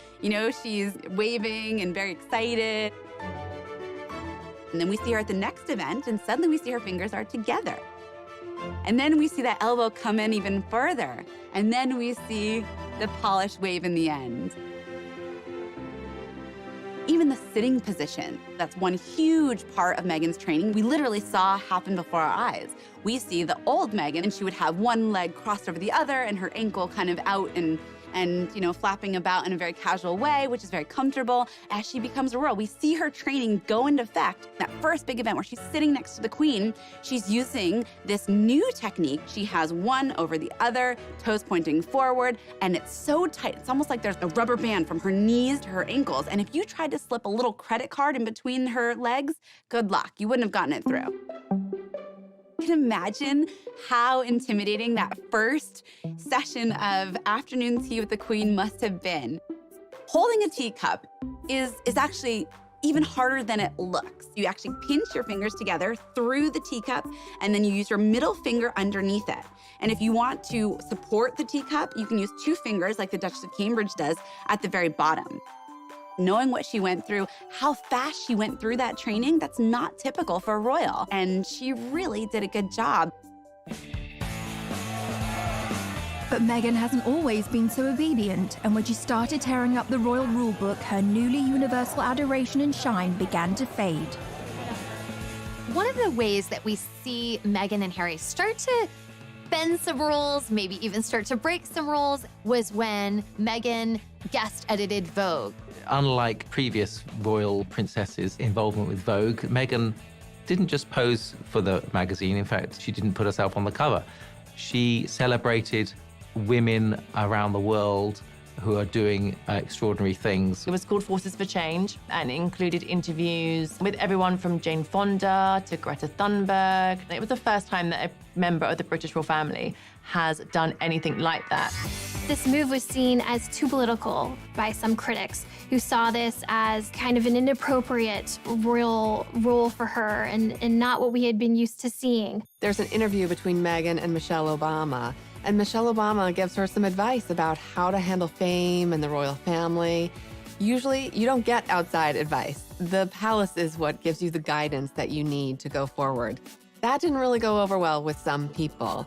she's waving and very excited. And then we see her at the next event, and suddenly we see her fingers are together. And then we see that elbow come in even further, and then we see the polished wave in the end. Even the sitting position, that's one huge part of Meghan's training, we literally saw happen before our eyes. We see the old Meghan, and she would have one leg crossed over the other and her ankle kind of out and flapping about in a very casual way, which is very comfortable. As she becomes a royal, we see her training go into effect. That first big event where she's sitting next to the Queen, she's using this new technique. She has one over the other, toes pointing forward, and it's so tight. It's almost like there's a rubber band from her knees to her ankles. And if you tried to slip a little credit card in between her legs, good luck. You wouldn't have gotten it through. You can imagine how intimidating that first session of afternoon tea with the Queen must have been. Holding a teacup is actually even harder than it looks. You actually pinch your fingers together through the teacup, and then you use your middle finger underneath it. And if you want to support the teacup, you can use 2 fingers like the Duchess of Cambridge does at the very bottom. Knowing what she went through, how fast she went through that training, that's not typical for a royal. And she really did a good job. But Meghan hasn't always been so obedient, and when she started tearing up the royal rulebook, her newly universal adoration and shine began to fade. One of the ways that we see Meghan and Harry start to bend some rules, maybe even start to break some rules, was when Meghan guest edited Vogue. Unlike previous royal princesses' involvement with Vogue, Meghan didn't just pose for the magazine. In fact, she didn't put herself on the cover. She celebrated women around the world who are doing extraordinary things. It was called Forces for Change and included interviews with everyone from Jane Fonda to Greta Thunberg. It was the first time that a member of the British royal family has done anything like that. This move was seen as too political by some critics who saw this as kind of an inappropriate royal role for her and not what we had been used to seeing. There's an interview between Meghan and Michelle Obama, and Michelle Obama gives her some advice about how to handle fame and the royal family. Usually, you don't get outside advice. The palace is what gives you the guidance that you need to go forward. That didn't really go over well with some people.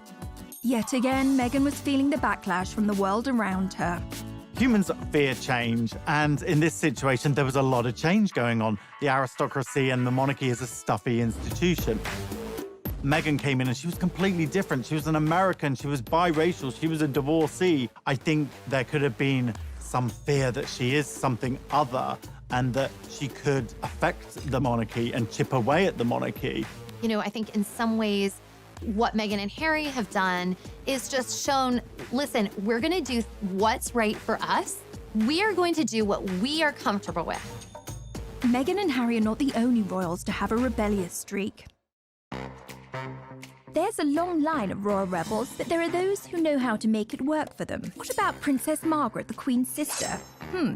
Yet again, Meghan was feeling the backlash from the world around her. Humans fear change, and in this situation, there was a lot of change going on. The aristocracy and the monarchy is a stuffy institution. Meghan came in and she was completely different. She was an American, she was biracial, she was a divorcee. I think there could have been some fear that she is something other and that she could affect the monarchy and chip away at the monarchy. I think in some ways, what Meghan and Harry have done is just shown, listen, we're gonna do what's right for us. We are going to do what we are comfortable with. Meghan and Harry are not the only royals to have a rebellious streak. There's a long line of royal rebels, but there are those who know how to make it work for them. What about Princess Margaret, the Queen's sister?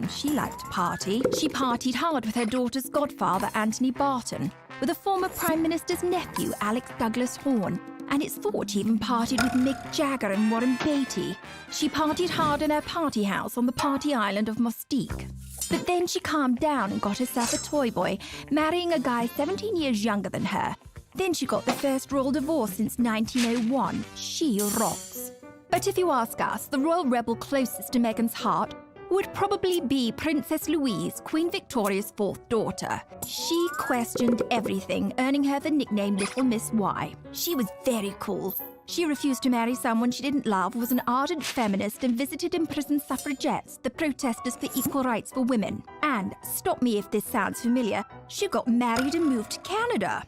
She liked to party. She partied hard with her daughter's godfather, Anthony Barton, with a former Prime Minister's nephew, Alex Douglas Horne, and it's thought she even partied with Mick Jagger and Warren Beatty. She partied hard in her party house on the party island of Mustique. But then she calmed down and got herself a toy boy, marrying a guy 17 years younger than her. Then she got the first royal divorce since 1901. She rocks. But if you ask us, the royal rebel closest to Meghan's heart would probably be Princess Louise, Queen Victoria's fourth daughter. She questioned everything, earning her the nickname Little Miss Y. She was very cool. She refused to marry someone she didn't love, was an ardent feminist, and visited imprisoned suffragettes, the protesters for equal rights for women. And, stop me if this sounds familiar, she got married and moved to Canada.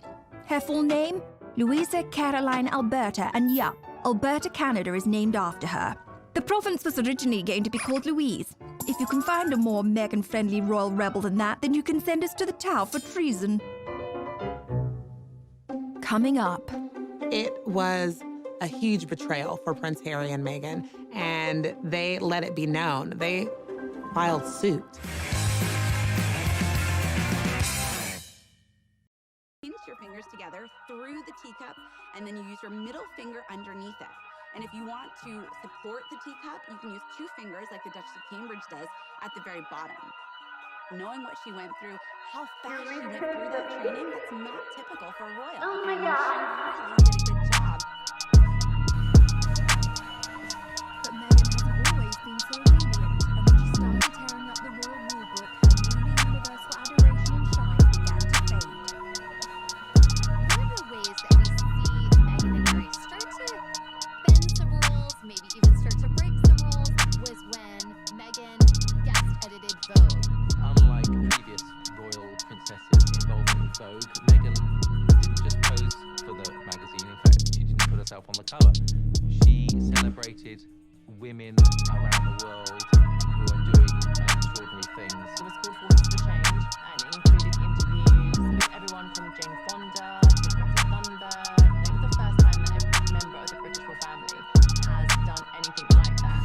Her full name? Louisa Caroline Alberta, and yup, Alberta, Canada is named after her. The province was originally going to be called Louise. If you can find a more Meghan-friendly royal rebel than that, then you can send us to the Tower for treason. Coming up. It was a huge betrayal for Prince Harry and Meghan, and they let it be known. They filed suit. Pinch your fingers together through the teacup, and then you use your middle finger underneath it. And if you want to support the teacup, you can use 2 fingers like the Duchess of Cambridge does at the very bottom. Knowing what she went through, how fast she went through that training, that's not typical for a royal. Oh my and God. she really did a good job. But Meghan hasn't always been so obedient, and when she started tearing up the royal rulebook, her newly universal adoration and shine began to fade. One of the ways that we see Meghan and Harry start to bend some rules, maybe even start to break some rules, was when Meghan guest edited Vogue. Unlike previous royal princesses involved with Vogue, Meghan didn't just pose for the magazine. In fact, she didn't put herself on the cover. She celebrated women around the world who are doing extraordinary things. It was called Forces for Change, and it included interviews with everyone from Jane Fonda to Greta Thunberg. It was the first time that a member of the British royal family has done anything like that.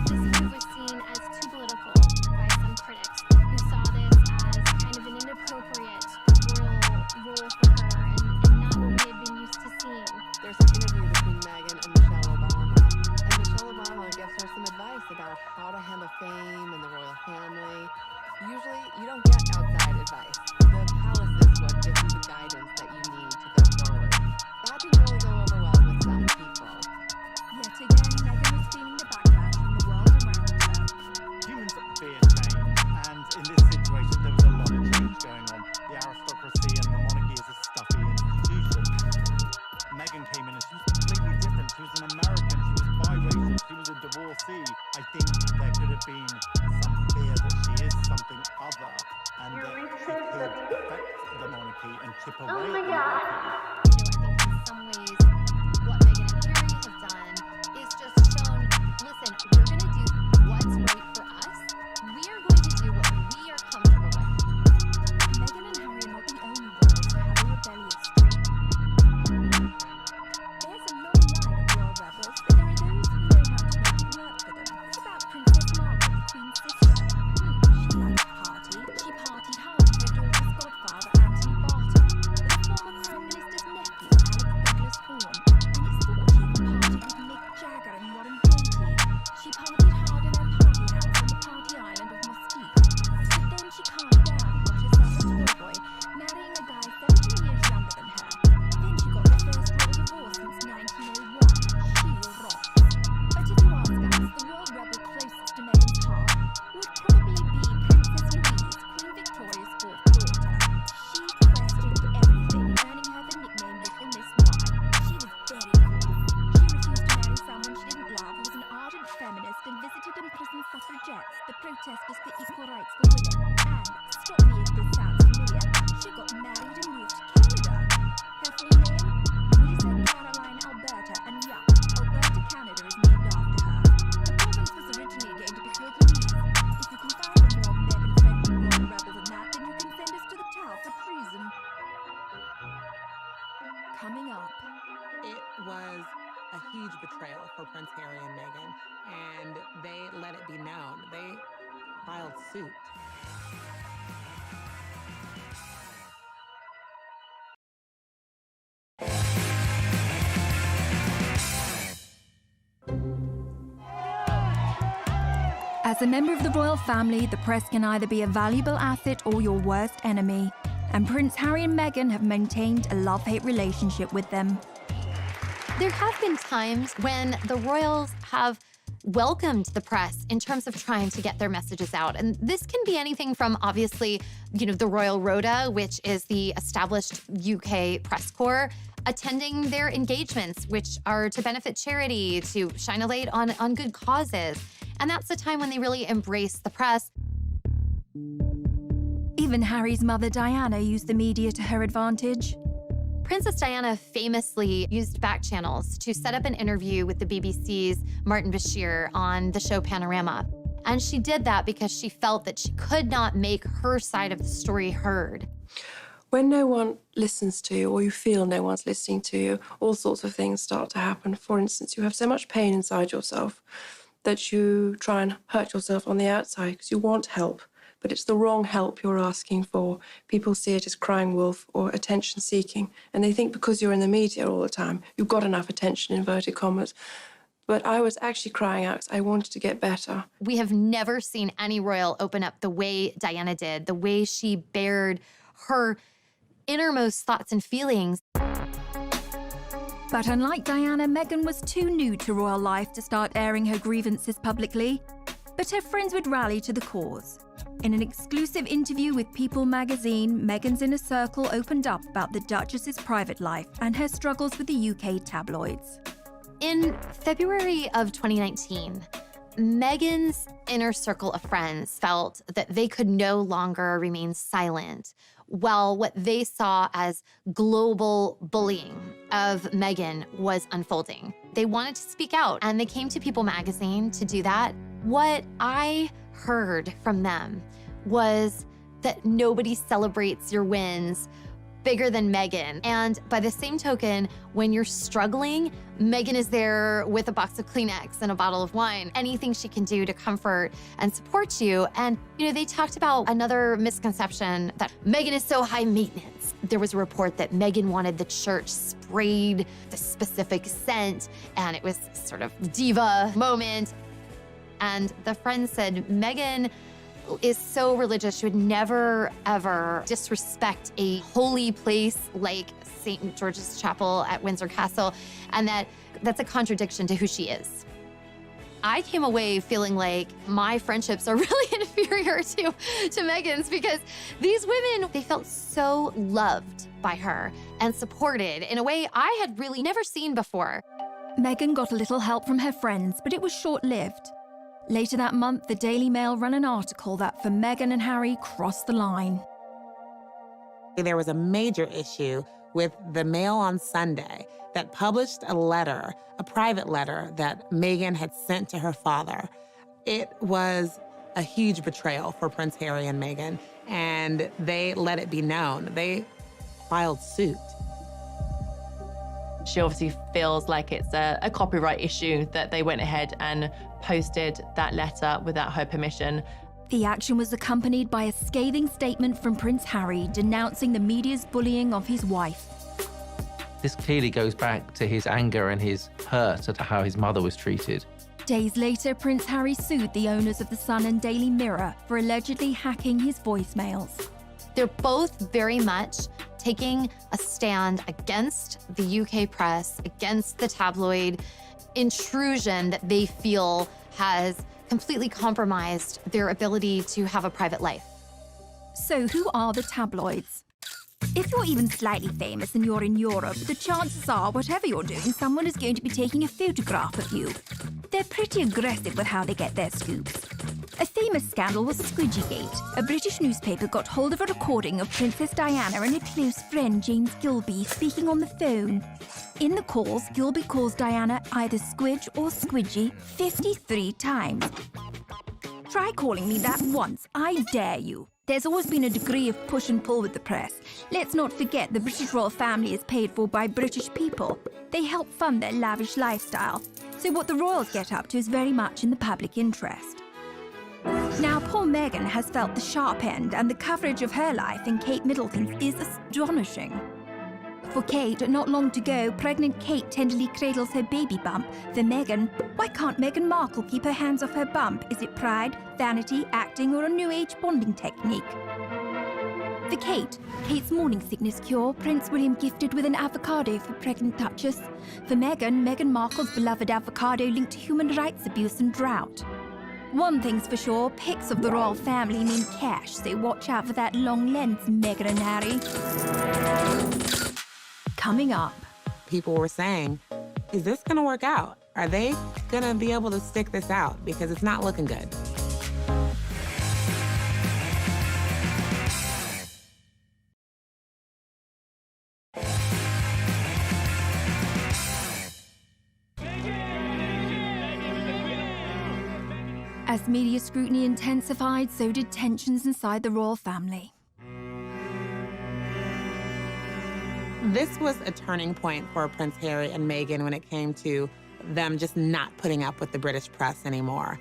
This move was seen as too political by some critics, who saw this as kind of an inappropriate royal role for her and not what we had been used to seeing. There's an interview between Meghan and Michelle Obama. And Michelle Obama gives her some advice about how to handle fame and the royal family. Usually, you don't get outside advice. The palace is what gives you the guidance that you need to go forward. That didn't really go over well with some people. Yet again, Meghan was feeling the backlash from the world around her. Humans fear change, and in this situation, there was a lot of change going on. The aristocracy and the monarchy is a stuffy institution. Meghan came in and she was completely different. She was an American, she was biracial, she was a divorcee. I think there could have been some fear that she is something other, and that she could affect the monarchy and chip away at the monarchy. In some ways, what Meghan and Harry have done is just shown, listen, we're going to do what's right for us. We are going to do what we are comfortable with. Meghan and Harry are not the only royals to have a rebellious streak. There's a long line of royal rebels, but there are those who know how to make it work for them. It's about Princess Margaret, the Queen's sister. She liked to party. She partied hard with her daughter's godfather, Anthony Barton, with the former Prime Minister's nephew, Alex Douglas Horn, and it's thought she even partied with Mick Jagger and Warren Beatty. She partied hard in her party house on the party island of Mustique. But then she calmed down and got herself a toy boy, marrying a guy 17 years younger than her. Then she got her first royal divorce since 1901. She rocks. But if you ask us, the royal rebel closest to Meghan's heart would probably be Princess Louise, Queen Victoria's fourth daughter. She questioned everything, earning her the nickname Little Miss Y. She was very cool. She refused to marry someone she didn't love, was an ardent feminist, and visited imprisoned suffragettes, the protesters for equal rights for women. And, stop me if this sounds familiar, she got married and moved to Canada. Her full name? Louisa Caroline Alberta, and yup, Alberta, Canada is named after her. The province was originally going to be called Louise. If you can find a more Meghan-friendly royal rebel than that, then you can send us to the Tower for treason. Coming up. It was a huge betrayal for Prince Harry and Meghan, and they let it be known. They filed suit. As a member of the royal family, the press can either be a valuable asset or your worst enemy. And Prince Harry and Meghan have maintained a love-hate relationship with them. There have been times when the royals have welcomed the press in terms of trying to get their messages out. And this can be anything from, obviously, the Royal Rota, which is the established UK press corps, attending their engagements, which are to benefit charity, to shine a light on good causes. And that's the time when they really embrace the press. Even Harry's mother, Diana, used the media to her advantage. Princess Diana famously used back channels to set up an interview with the BBC's Martin Bashir on the show Panorama. And she did that because she felt that she could not make her side of the story heard. When no one listens to you, or you feel no one's listening to you, all sorts of things start to happen. For instance, you have so much pain inside yourself that you try and hurt yourself on the outside because you want help, but it's the wrong help you're asking for. People see it as crying wolf or attention-seeking, and they think because you're in the media all the time, you've got enough attention, inverted commas. But I was actually crying out because I wanted to get better. We have never seen any royal open up the way Diana did, the way she bared her innermost thoughts and feelings. But unlike Diana, Meghan was too new to royal life to start airing her grievances publicly. But her friends would rally to the cause. In an exclusive interview with People magazine, Meghan's inner circle opened up about the Duchess's private life and her struggles with the UK tabloids. In February of 2019, Meghan's inner circle of friends felt that they could no longer remain silent while what they saw as global bullying of Meghan was unfolding. They wanted to speak out, and they came to People magazine to do that. What I heard from them was that nobody celebrates your wins bigger than Meghan. And by the same token, when you're struggling, Meghan is there with a box of Kleenex and a bottle of wine, anything she can do to comfort and support you. And, they talked about another misconception that Meghan is so high maintenance. There was a report that Meghan wanted the church sprayed the specific scent, and it was sort of diva moment. And the friend said, Meghan is so religious, she would never, ever disrespect a holy place like St. George's Chapel at Windsor Castle, and that's a contradiction to who she is. I came away feeling like my friendships are really inferior to Meghan's, because these women, they felt so loved by her and supported in a way I had really never seen before. Meghan got a little help from her friends, but it was short-lived. Later that month, the Daily Mail ran an article that for Meghan and Harry crossed the line. There was a major issue with the Mail on Sunday that published a letter, a private letter that Meghan had sent to her father. It was a huge betrayal for Prince Harry and Meghan, and they let it be known. They filed suit. She obviously feels like it's a copyright issue that they went ahead and posted that letter without her permission. The action was accompanied by a scathing statement from Prince Harry denouncing the media's bullying of his wife. This clearly goes back to his anger and his hurt at how his mother was treated. Days later, Prince Harry sued the owners of The Sun and Daily Mirror for allegedly hacking his voicemails. They're both very much taking a stand against the UK press, against the tabloid intrusion that they feel has completely compromised their ability to have a private life. So who are the tabloids? If you're even slightly famous and you're in Europe, the chances are, whatever you're doing, someone is going to be taking a photograph of you. They're pretty aggressive with how they get their scoops. A famous scandal was Squidgygate. A British newspaper got hold of a recording of Princess Diana and her close friend James Gilby speaking on the phone. In the calls, Gilby calls Diana either Squidge or Squidgy 53 times. Try calling me that once, I dare you. There's always been a degree of push and pull with the press. Let's not forget the British royal family is paid for by British people. They help fund their lavish lifestyle. So what the royals get up to is very much in the public interest. Now, poor Meghan has felt the sharp end, and the coverage of her life in Kate Middleton's is astonishing. For Kate, not long to go, pregnant Kate tenderly cradles her baby bump. For Meghan, why can't Meghan Markle keep her hands off her bump? Is it pride, vanity, acting, or a new age bonding technique? For Kate's morning sickness cure, Prince William gifted with an avocado for pregnant Duchess. For Meghan Markle's beloved avocado linked to human rights abuse and drought. One thing's for sure, pics of the royal family mean cash, so watch out for that long lens, Meghan and Harry. Coming up. People were saying, is this gonna work out? Are they gonna be able to stick this out? Because it's not looking good. As media scrutiny intensified, so did tensions inside the royal family. This was a turning point for Prince Harry and Meghan when it came to them just not putting up with the British press anymore.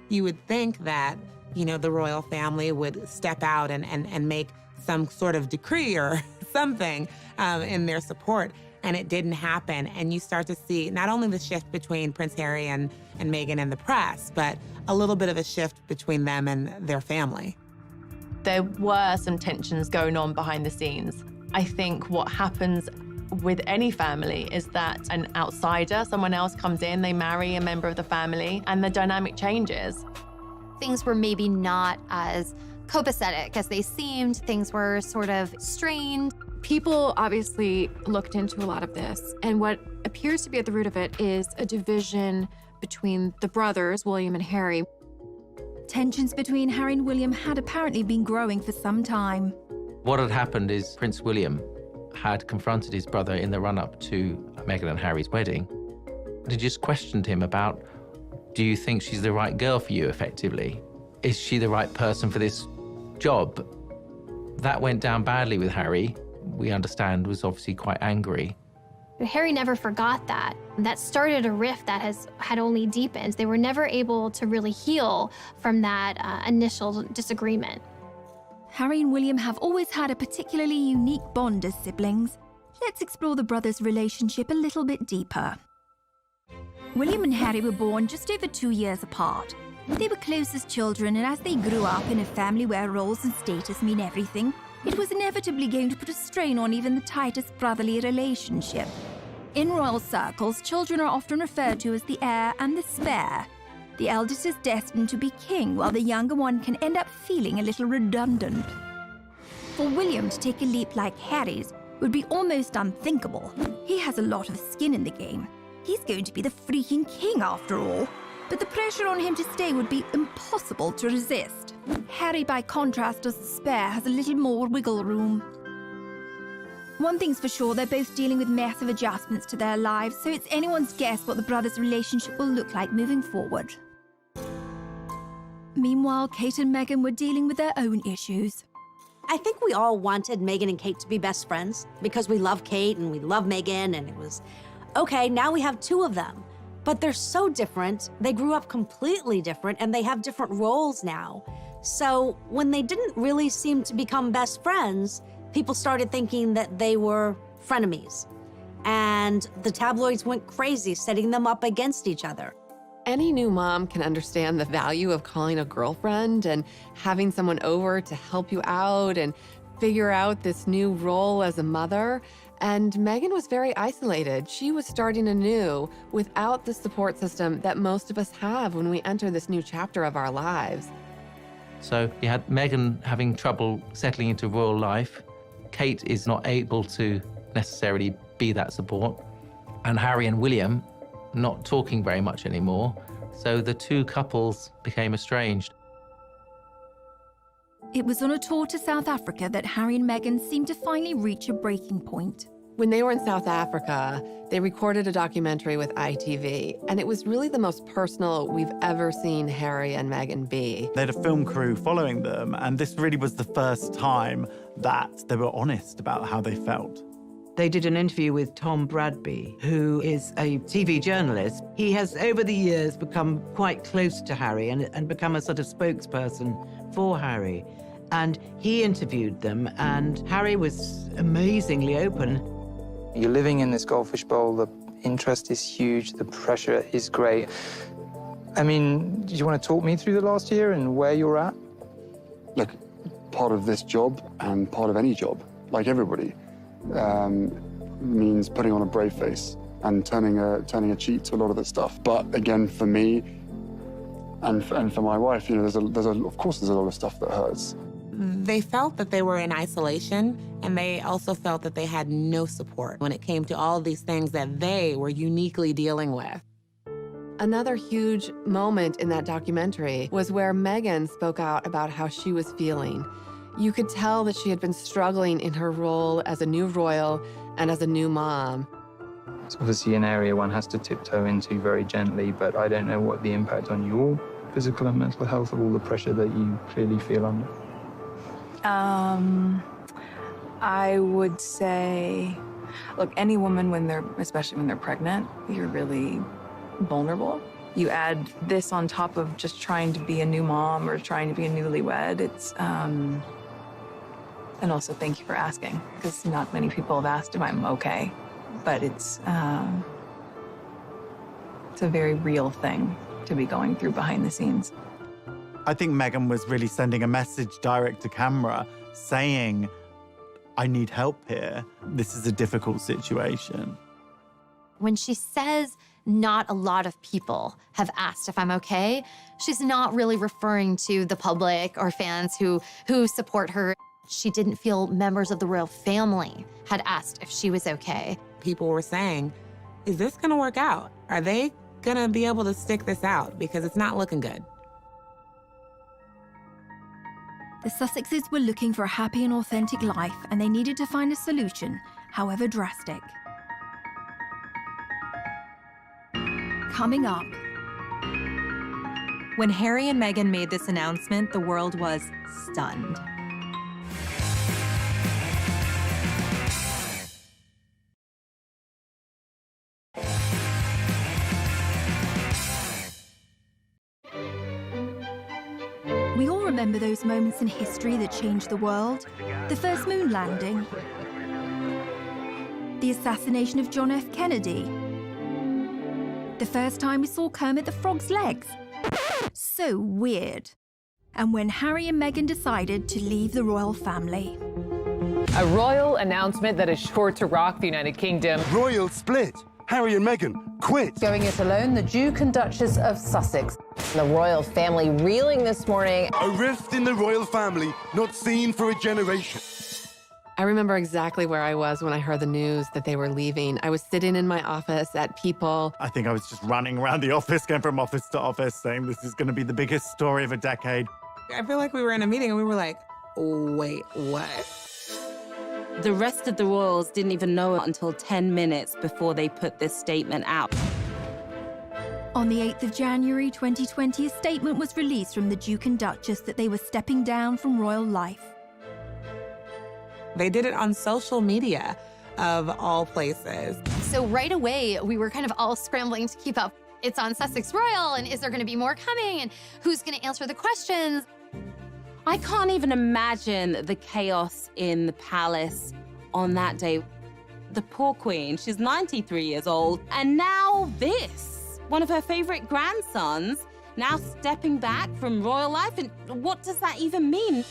You would think that, the royal family would step out and make some sort of decree or something in their support, and it didn't happen. And you start to see not only the shift between Prince Harry and Meghan and the press, but a little bit of a shift between them and their family. There were some tensions going on behind the scenes. I think what happens with any family is that an outsider, someone else comes in, they marry a member of the family, and the dynamic changes. Things were maybe not as copacetic as they seemed. Things were sort of strained. People obviously looked into a lot of this, and what appears to be at the root of it is a division between the brothers, William and Harry. Tensions between Harry and William had apparently been growing for some time. What had happened is Prince William had confronted his brother in the run-up to Meghan and Harry's wedding. He just questioned him about, do you think she's the right girl for you, effectively? Is she the right person for this job? That went down badly with Harry. We understand was obviously quite angry. Harry never forgot that. That started a rift that had only deepened. They were never able to really heal from that initial disagreement. Harry and William have always had a particularly unique bond as siblings. Let's explore the brothers' relationship a little bit deeper. William and Harry were born just over 2 years apart. They were close as children, and as they grew up in a family where roles and status mean everything, it was inevitably going to put a strain on even the tightest brotherly relationship. In royal circles, children are often referred to as the heir and the spare. The eldest is destined to be king, while the younger one can end up feeling a little redundant. For William to take a leap like Harry's would be almost unthinkable. He has a lot of skin in the game. He's going to be the freaking king after all. But the pressure on him to stay would be impossible to resist. Harry, by contrast, as the spare, has a little more wiggle room. One thing's for sure, they're both dealing with massive adjustments to their lives, so it's anyone's guess what the brothers' relationship will look like moving forward. Meanwhile, Kate and Meghan were dealing with their own issues. I think we all wanted Meghan and Kate to be best friends because we love Kate and we love Meghan, and it was, okay, now we have two of them. But they're so different. They grew up completely different, and they have different roles now. So when they didn't really seem to become best friends, people started thinking that they were frenemies. And the tabloids went crazy, setting them up against each other. Any new mom can understand the value of calling a girlfriend and having someone over to help you out and figure out this new role as a mother. And Meghan was very isolated. She was starting anew without the support system that most of us have when we enter this new chapter of our lives. So you had Meghan having trouble settling into royal life. Kate is not able to necessarily be that support. And Harry and William not talking very much anymore. So the two couples became estranged. It was on a tour to South Africa that Harry and Meghan seemed to finally reach a breaking point. When they were in South Africa, they recorded a documentary with ITV, and it was really the most personal we've ever seen Harry and Meghan be. They had a film crew following them, and this really was the first time that they were honest about how they felt. They did an interview with Tom Bradby, who is a TV journalist. He has, over the years, become quite close to Harry and become a sort of spokesperson for Harry. And he interviewed them, and Harry was amazingly open. You're living in this goldfish bowl, the interest is huge, the pressure is great. I mean, do you want to talk me through the last year and where you're at? Look, part of this job and part of any job, like everybody, means putting on a brave face and turning a cheek to a lot of this stuff. But again, for me and for my wife, you know, of course there's a lot of stuff that hurts. They felt that they were in isolation, and they also felt that they had no support when it came to all these things that they were uniquely dealing with. Another huge moment in that documentary was where Meghan spoke out about how she was feeling. You could tell that she had been struggling in her role as a new royal and as a new mom. It's obviously an area one has to tiptoe into very gently, but I don't know what the impact on your physical and mental health of all the pressure that you clearly feel under. I would say, look, any woman, especially when they're pregnant, you're really vulnerable. You add this on top of just trying to be a new mom or trying to be a newlywed. And also thank you for asking, because not many people have asked if I'm okay, but it's a very real thing to be going through behind the scenes. I think Meghan was really sending a message direct to camera saying, I need help here. This is a difficult situation. When she says not a lot of people have asked if I'm okay, she's not really referring to the public or fans who support her. She didn't feel members of the royal family had asked if she was okay. People were saying, is this gonna work out? Are they gonna be able to stick this out? Because it's not looking good. The Sussexes were looking for a happy and authentic life, and they needed to find a solution, however drastic. Coming up. When Harry and Meghan made this announcement, the world was stunned. We all remember those moments in history that changed the world. The first moon landing. The assassination of John F. Kennedy. The first time we saw Kermit the Frog's legs. So weird. And when Harry and Meghan decided to leave the royal family. A royal announcement that is sure to rock the United Kingdom. Royal split. Harry and Meghan quit. Going it alone, the Duke and Duchess of Sussex. The royal family reeling this morning. A rift in the royal family not seen for a generation. I remember exactly where I was when I heard the news that they were leaving. I was sitting in my office at People. I think I was just running around the office, going from office to office, saying this is going to be the biggest story of a decade. I feel like we were in a meeting and we were like, wait, what? The rest of the royals didn't even know until 10 minutes before they put this statement out. On the 8th of January 2020, a statement was released from the Duke and Duchess that they were stepping down from royal life. They did it on social media, of all places. So right away, we were kind of all scrambling to keep up. It's on Sussex Royal, and is there gonna be more coming? And who's gonna answer the questions? I can't even imagine the chaos in the palace on that day. The poor queen, she's 93 years old, and now this. One of her favorite grandsons now stepping back from royal life, and what does that even mean?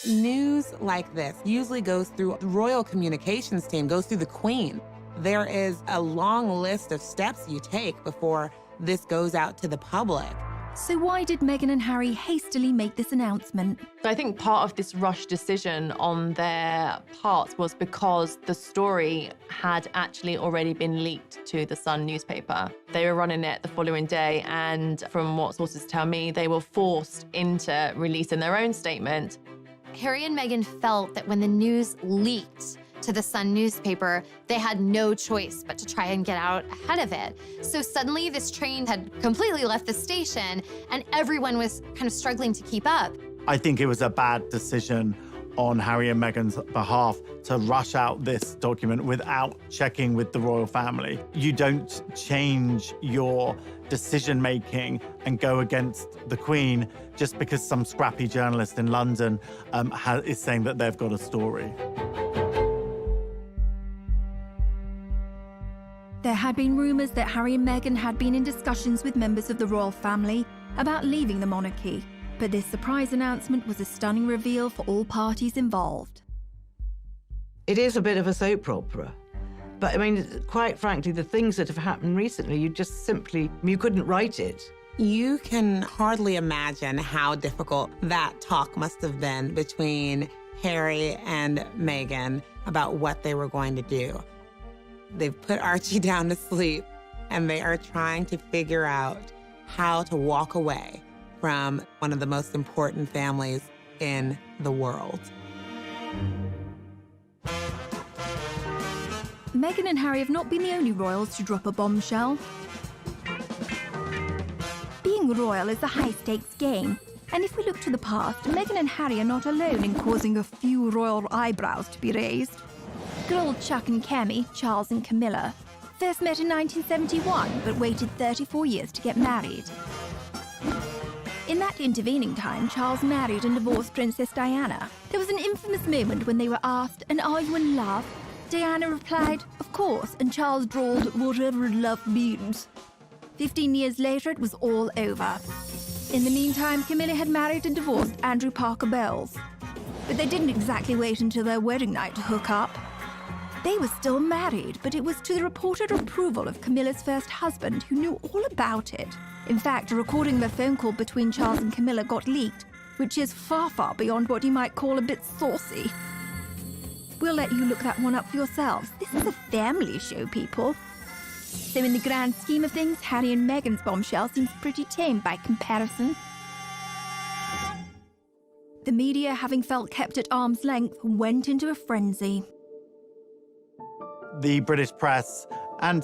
News like this usually goes through the royal communications team, goes through the queen. There is a long list of steps you take before this goes out to the public. So why did Meghan and Harry hastily make this announcement? I think part of this rush decision on their parts was because the story had actually already been leaked to the Sun newspaper. They were running it the following day, and from what sources tell me, they were forced into releasing their own statement. Harry and Meghan felt that when the news leaked to the Sun newspaper, they had no choice but to try and get out ahead of it. So suddenly this train had completely left the station and everyone was kind of struggling to keep up. I think it was a bad decision on Harry and Meghan's behalf to rush out this document without checking with the royal family. You don't change your decision-making and go against the Queen just because some scrappy journalist in London is saying that they've got a story. There had been rumours that Harry and Meghan had been in discussions with members of the royal family about leaving the monarchy, But this surprise announcement was a stunning reveal for all parties involved. It is a bit of a soap opera. But I mean, quite frankly, the things that have happened recently, you couldn't write it. You can hardly imagine how difficult that talk must have been between Harry and Meghan about what they were going to do. They've put Archie down to sleep, and they are trying to figure out how to walk away from one of the most important families in the world. Meghan and Harry have not been the only royals to drop a bombshell. Being royal is a high-stakes game, and if we look to the past, Meghan and Harry are not alone in causing a few royal eyebrows to be raised. Good old Chuck and Cammy, Charles and Camilla, first met in 1971, but waited 34 years to get married. In that intervening time, Charles married and divorced Princess Diana. There was an infamous moment when they were asked, "And are you in love?" Diana replied, "Of course," and Charles drawled, "Whatever love means." 15 years later, it was all over. In the meantime, Camilla had married and divorced Andrew Parker Bowles. But they didn't exactly wait until their wedding night to hook up. They were still married, but it was to the reported approval of Camilla's first husband, who knew all about it. In fact, a recording of a phone call between Charles and Camilla got leaked, which is far, far beyond what you might call a bit saucy. We'll let you look that one up for yourselves. This is a family show, people. So in the grand scheme of things, Harry and Meghan's bombshell seems pretty tame by comparison. The media, having felt kept at arm's length, went into a frenzy. The British press and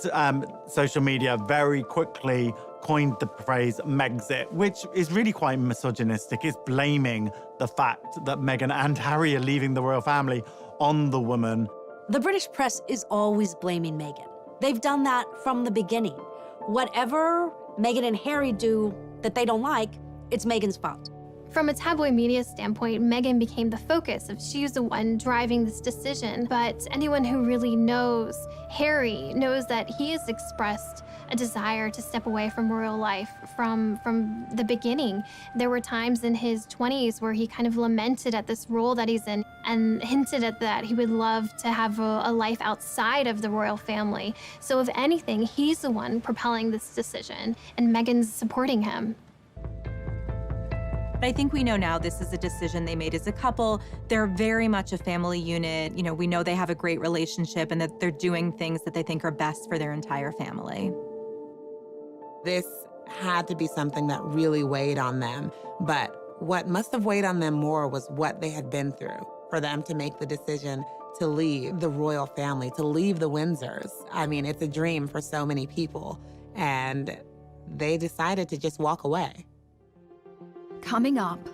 social media very quickly coined the phrase Megxit, which is really quite misogynistic. It's blaming the fact that Meghan and Harry are leaving the royal family on the woman. The British press is always blaming Meghan. They've done that from the beginning. Whatever Meghan and Harry do that they don't like, it's Meghan's fault. From a tabloid media standpoint, Meghan became the focus of she's the one driving this decision. But anyone who really knows Harry knows that he has expressed a desire to step away from royal life from the beginning. There were times in his 20s where he kind of lamented at this role that he's in and hinted at that he would love to have a life outside of the royal family. So if anything, he's the one propelling this decision, and Meghan's supporting him. But I think we know now this is a decision they made as a couple. They're very much a family unit. You know, we know they have a great relationship and that they're doing things that they think are best for their entire family. This had to be something that really weighed on them. But what must have weighed on them more was what they had been through for them to make the decision to leave the royal family, to leave the Windsors. I mean, it's a dream for so many people. And they decided to just walk away. Coming up.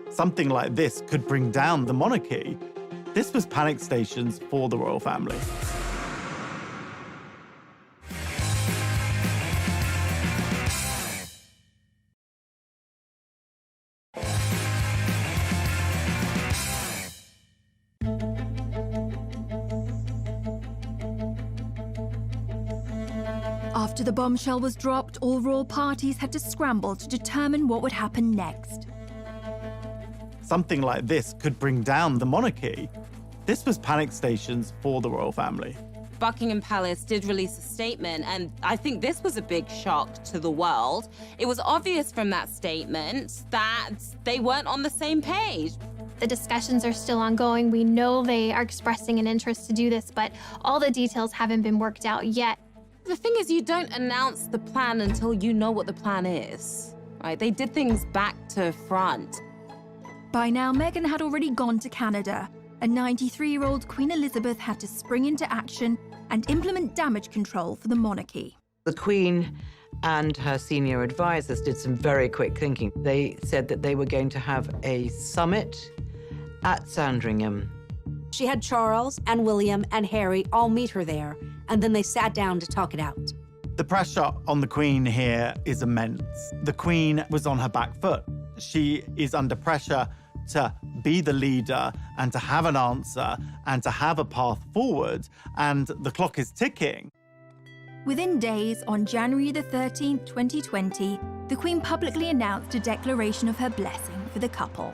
Something like this could bring down the monarchy. This was panic stations for the royal family. After the bombshell was dropped, all royal parties had to scramble to determine what would happen next. Something like this could bring down the monarchy. This was panic stations for the royal family. Buckingham Palace did release a statement, and I think this was a big shock to the world. It was obvious from that statement that they weren't on the same page. The discussions are still ongoing. We know they are expressing an interest to do this, but all the details haven't been worked out yet. The thing is, you don't announce the plan until you know what the plan is, right? They did things back to front. By now, Meghan had already gone to Canada, and 93-year-old Queen Elizabeth had to spring into action and implement damage control for the monarchy. The Queen and her senior advisors did some very quick thinking. They said that they were going to have a summit at Sandringham. She had Charles and William and Harry all meet her there, and then they sat down to talk it out. The pressure on the Queen here is immense. The Queen was on her back foot. She is under pressure to be the leader and to have an answer and to have a path forward, and the clock is ticking. Within days, on January the 13th, 2020, the Queen publicly announced a declaration of her blessing for the couple.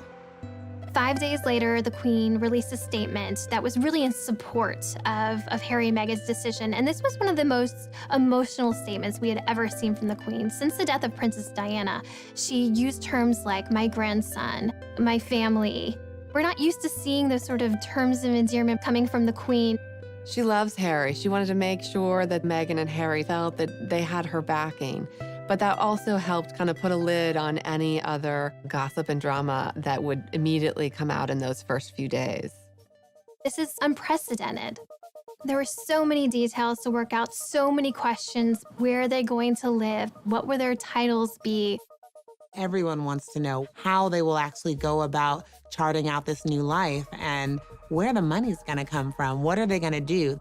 5 days later, the Queen released a statement that was really in support of Harry and Meghan's decision. And this was one of the most emotional statements we had ever seen from the Queen. Since the death of Princess Diana, she used terms like my grandson, my family. We're not used to seeing those sort of terms of endearment coming from the Queen. She loves Harry. She wanted to make sure that Meghan and Harry felt that they had her backing. But that also helped kind of put a lid on any other gossip and drama that would immediately come out in those first few days. This is unprecedented. There were so many details to work out, so many questions. Where are they going to live? What will their titles be? Everyone wants to know how they will actually go about charting out this new life and where the money's gonna come from. What are they gonna do?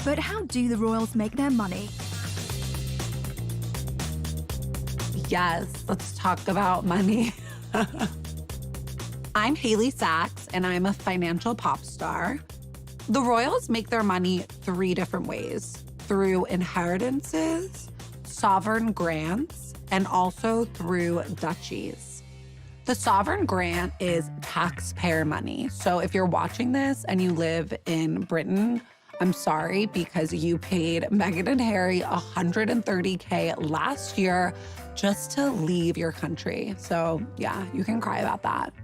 But how do the royals make their money? Yes, let's talk about money. I'm Haley Sachs, and I'm a financial pop star. The royals make their money 3 different ways: through inheritances, sovereign grants, and also through duchies. The sovereign grant is taxpayer money. So if you're watching this and you live in Britain, I'm sorry, because you paid Meghan and Harry $130K last year just to leave your country. So yeah, you can cry about that.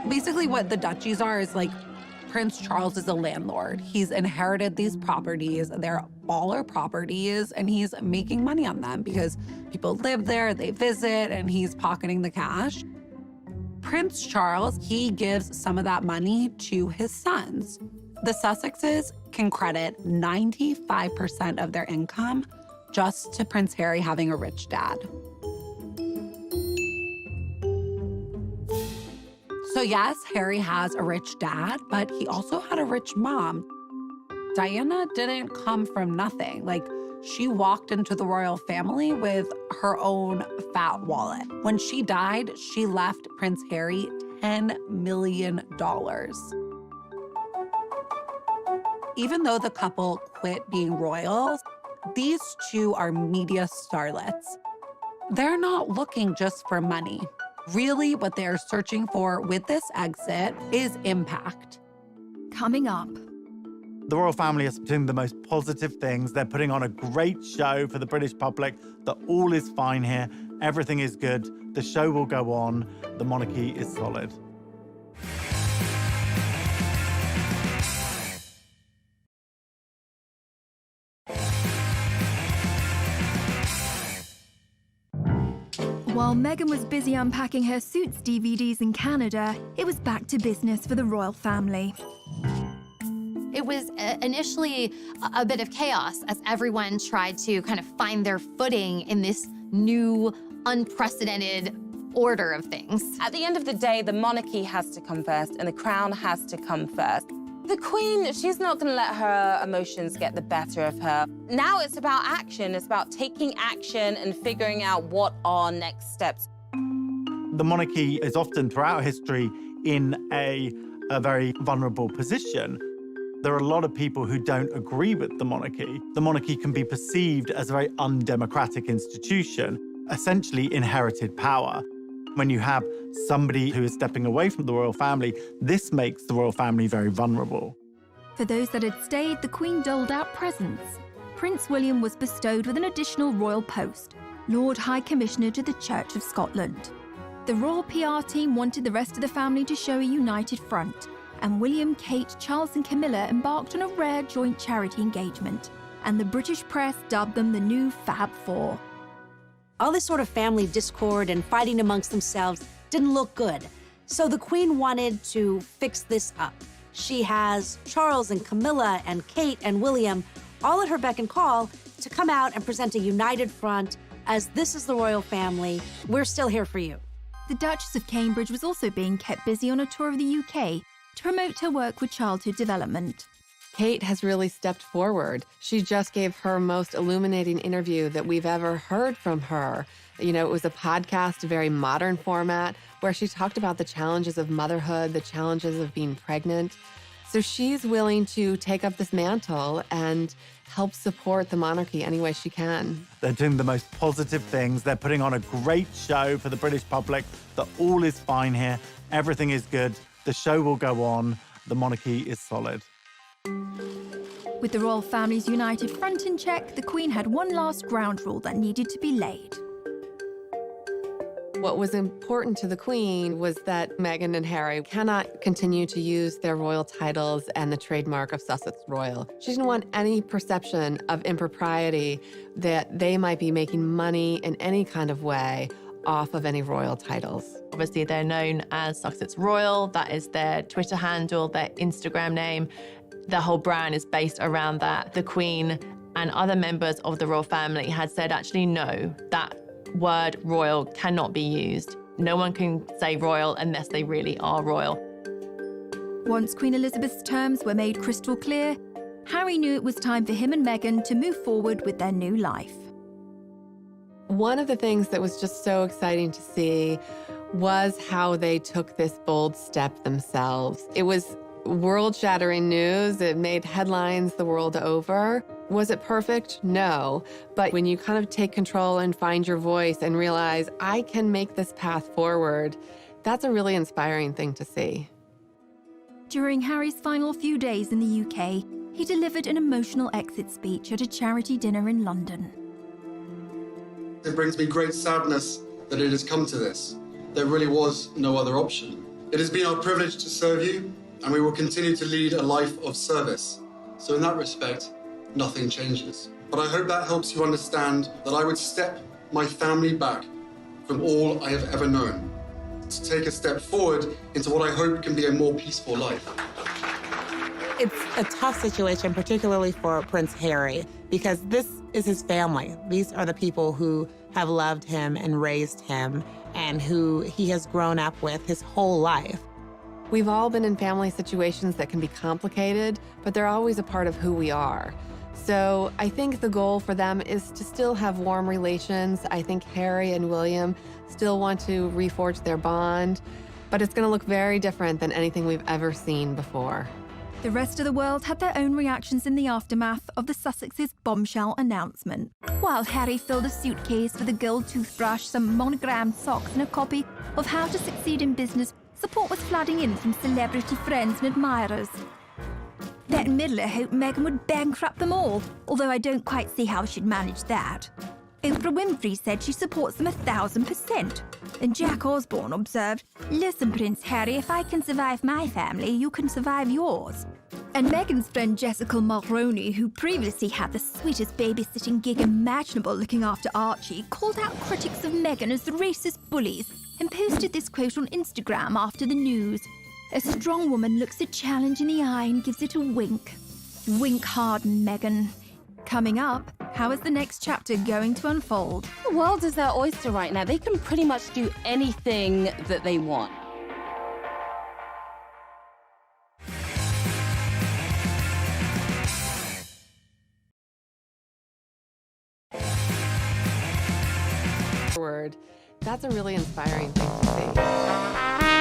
Basically what the duchies are is like Prince Charles is a landlord. He's inherited these properties. They're baller properties, and he's making money on them because people live there, they visit, and he's pocketing the cash. Prince Charles, he gives some of that money to his sons. The Sussexes can credit 95% of their income just to Prince Harry having a rich dad. So yes, Harry has a rich dad, but he also had a rich mom. Diana didn't come from nothing. Like, she walked into the royal family with her own fat wallet. When she died, she left Prince Harry $10 million. Even though the couple quit being royals, these two are media starlets. They're not looking just for money. Really, what they're searching for with this exit is impact. Coming up. The royal family is doing the most positive things. They're putting on a great show for the British public that all is fine here. Everything is good. The show will go on. The monarchy is solid. While Meghan was busy unpacking her Suits DVDs in Canada, it was back to business for the royal family. It was initially a bit of chaos as everyone tried to kind of find their footing in this new, unprecedented order of things. At the end of the day, the monarchy has to come first and the crown has to come first. The Queen, she's not going to let her emotions get the better of her. Now it's about action. It's about taking action and figuring out what are next steps. The monarchy is often, throughout history, in a very vulnerable position. There are a lot of people who don't agree with the monarchy. The monarchy can be perceived as a very undemocratic institution, essentially inherited power. When you have somebody who is stepping away from the royal family, this makes the royal family very vulnerable. For those that had stayed, the Queen doled out presents. Prince William was bestowed with an additional royal post, Lord High Commissioner to the Church of Scotland. The royal PR team wanted the rest of the family to show a united front, and William, Kate, Charles and Camilla embarked on a rare joint charity engagement, and the British press dubbed them the new Fab Four. All this sort of family discord and fighting amongst themselves didn't look good. So the Queen wanted to fix this up. She has Charles and Camilla and Kate and William all at her beck and call to come out and present a united front as this is the royal family. We're still here for you. The Duchess of Cambridge was also being kept busy on a tour of the UK to promote her work with childhood development. Kate has really stepped forward. She just gave her most illuminating interview that we've ever heard from her. You know, it was a podcast, a very modern format, where she talked about the challenges of motherhood, the challenges of being pregnant. So she's willing to take up this mantle and help support the monarchy any way she can. They're doing the most positive things. They're putting on a great show for the British public that all is fine here. Everything is good. The show will go on. The monarchy is solid. With the royal family's united front in check, the Queen had one last ground rule that needed to be laid. What was important to the Queen was that Meghan and Harry cannot continue to use their royal titles and the trademark of Sussex Royal. She didn't want any perception of impropriety that they might be making money in any kind of way off of any royal titles. Obviously, they're known as Sussex Royal. That is their Twitter handle, their Instagram name. The whole brand is based around that. The Queen and other members of the royal family had said, actually, no, that word royal cannot be used. No one can say royal unless they really are royal. Once Queen Elizabeth's terms were made crystal clear, Harry knew it was time for him and Meghan to move forward with their new life. One of the things that was just so exciting to see was how they took this bold step themselves. It was world-shattering news. It made headlines the world over. Was it perfect? No. But when you kind of take control and find your voice and realize, I can make this path forward, that's a really inspiring thing to see. During Harry's final few days in the UK, he delivered an emotional exit speech at a charity dinner in London. It brings me great sadness that it has come to this. There really was no other option. It has been our privilege to serve you, and we will continue to lead a life of service. So in that respect, nothing changes. But I hope that helps you understand that I would step my family back from all I have ever known to take a step forward into what I hope can be a more peaceful life. It's a tough situation, particularly for Prince Harry, because this is his family. These are the people who have loved him and raised him and who he has grown up with his whole life. We've all been in family situations that can be complicated, but they're always a part of who we are. So I think the goal for them is to still have warm relations. I think Harry and William still want to reforge their bond, but it's going to look very different than anything we've ever seen before. The rest of the world had their own reactions in the aftermath of the Sussex's bombshell announcement. While Harry filled a suitcase with a gold toothbrush, some monogrammed socks, and a copy of How to Succeed in Business, support was flooding in from celebrity friends and admirers. Bette Midler hoped Meghan would bankrupt them all, although I don't quite see how she'd manage that. Oprah Winfrey said she supports them 1,000%. And Jack Osborne observed, "Listen, Prince Harry, if I can survive my family, you can survive yours." And Meghan's friend Jessica Mulroney, who previously had the sweetest babysitting gig imaginable looking after Archie, called out critics of Meghan as racist bullies and posted this quote on Instagram after the news. "A strong woman looks a challenge in the eye and gives it a wink. Wink hard, Meghan." Coming up, how is the next chapter going to unfold? The world is their oyster right now. They can pretty much do anything that they want. That's a really inspiring thing to see.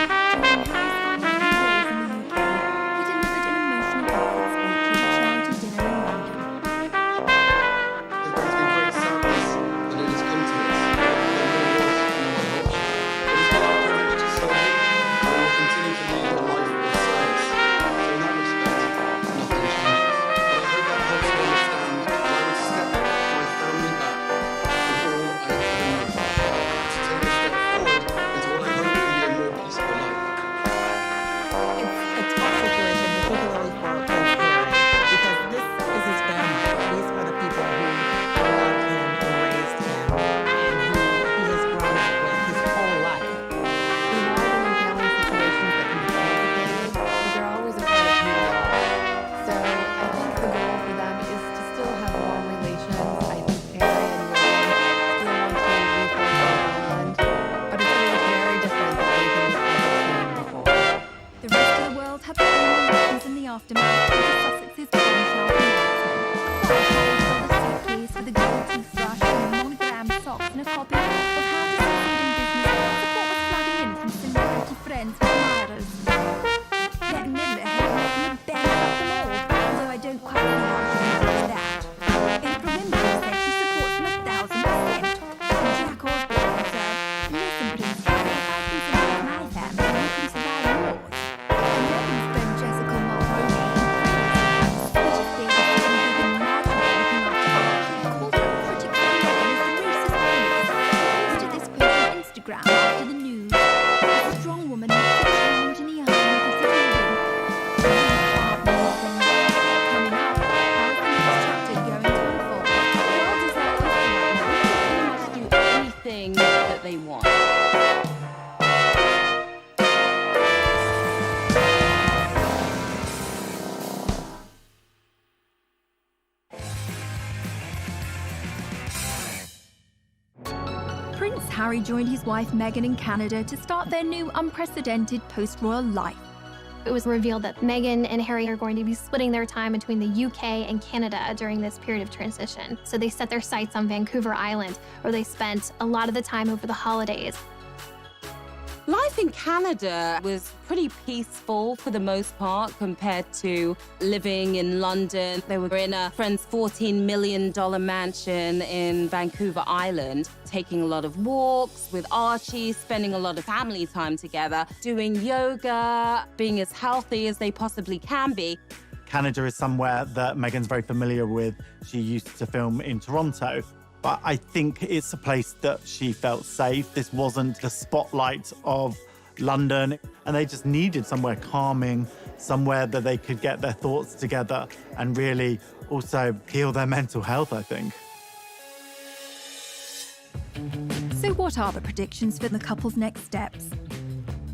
Bette Midler hoped Meghan would Harry joined his wife Meghan in Canada to start their new unprecedented post-royal life. It was revealed that Meghan and Harry are going to be splitting their time between the UK and Canada during this period of transition. So they set their sights on Vancouver Island, where they spent a lot of the time over the holidays. Life in Canada was pretty peaceful for the most part compared to living in London. They were in a friend's $14 million mansion in Vancouver Island, taking a lot of walks with Archie, spending a lot of family time together, doing yoga, being as healthy as they possibly can be. Canada is somewhere that Meghan's very familiar with. She used to film in Toronto. But I think it's a place that she felt safe. This wasn't the spotlight of London, and they just needed somewhere calming, somewhere that they could get their thoughts together and really also heal their mental health, I think. So what are the predictions for the couple's next steps?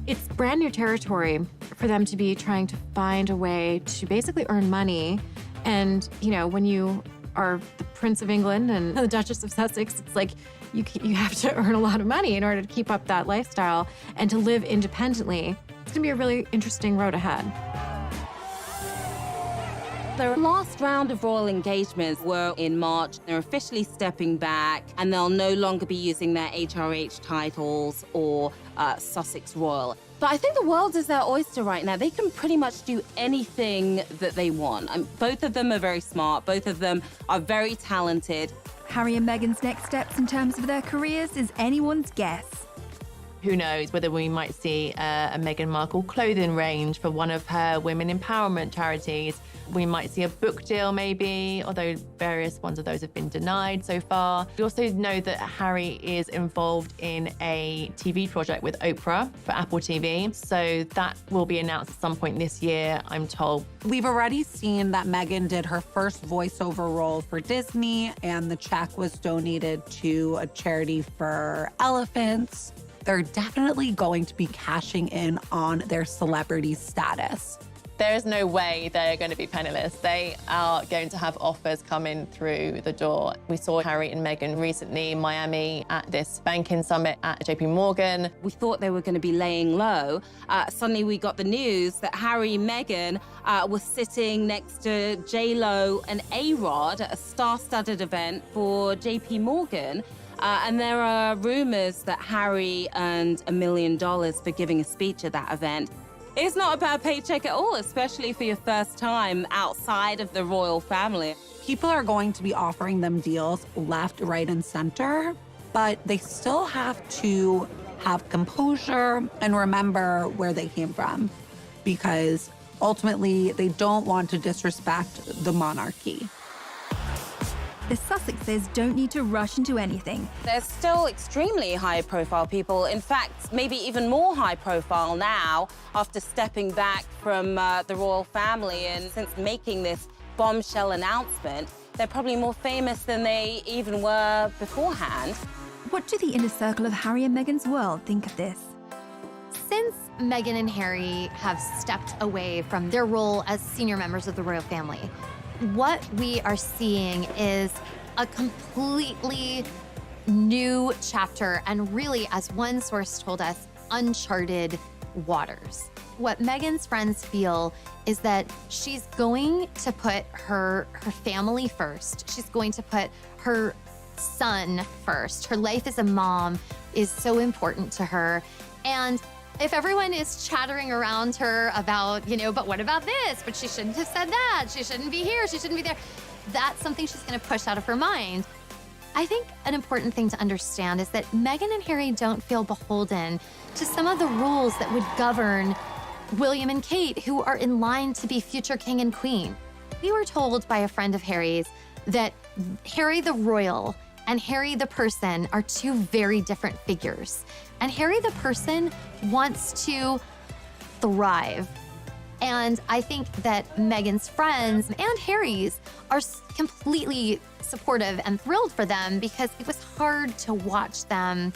It's brand new territory for them to be trying to find a way to basically earn money. And, you know, when you are the Prince of England and the Duchess of Sussex, it's like you have to earn a lot of money in order to keep up that lifestyle and to live independently. It's gonna be a really interesting road ahead. Their last round of royal engagements were in March. They're officially stepping back, and they'll no longer be using their HRH titles or Sussex Royal. But I think the world is their oyster right now. They can pretty much do anything that they want. Both of them are very smart. Both of them are very talented. Harry and Meghan's next steps in terms of their careers is anyone's guess. Who knows whether we might see a Meghan Markle clothing range for one of her women empowerment charities. We might see a book deal maybe, although various ones of those have been denied so far. We also know that Harry is involved in a TV project with Oprah for Apple TV. So that will be announced at some point this year, I'm told. We've already seen that Meghan did her first voiceover role for Disney, and the check was donated to a charity for elephants. They're definitely going to be cashing in on their celebrity status. There is no way they're going to be penniless. They are going to have offers coming through the door. We saw Harry and Meghan recently in Miami at this banking summit at JP Morgan. We thought they were going to be laying low. Suddenly we got the news that Harry and Meghan were sitting next to J-Lo and A-Rod at a star-studded event for JP Morgan. And there are rumors that Harry earned $1 million for giving a speech at that event. It's not a bad paycheck at all, especially for your first time outside of the royal family. People are going to be offering them deals left, right, and center, but they still have to have composure and remember where they came from, because ultimately they don't want to disrespect the monarchy. The Sussexes don't need to rush into anything. They're still extremely high-profile people. In fact, maybe even more high-profile now after stepping back from the royal family. And since making this bombshell announcement, they're probably more famous than they even were beforehand. What do the inner circle of Harry and Meghan's world think of this? Since Meghan and Harry have stepped away from their role as senior members of the royal family, what we are seeing is a completely new chapter, and really, as one source told us, uncharted waters. What Meghan's friends feel is that she's going to put her family first. She's going to put her son first. Her life as a mom is so important to her. And if everyone is chattering around her about, but what about this? But she shouldn't have said that. She shouldn't be here. She shouldn't be there. That's something she's going to push out of her mind. I think an important thing to understand is that Meghan and Harry don't feel beholden to some of the rules that would govern William and Kate, who are in line to be future king and queen. We were told by a friend of Harry's that Harry the royal and Harry the person are two very different figures. And Harry the person wants to thrive. And I think that Meghan's friends and Harry's are completely supportive and thrilled for them, because it was hard to watch them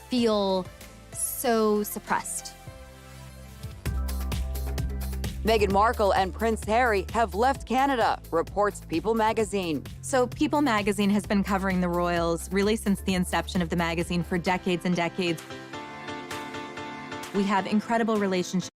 feel so suppressed. Meghan Markle and Prince Harry have left Canada, reports People magazine. So People magazine has been covering the royals really since the inception of the magazine for decades and decades. We have incredible relationships.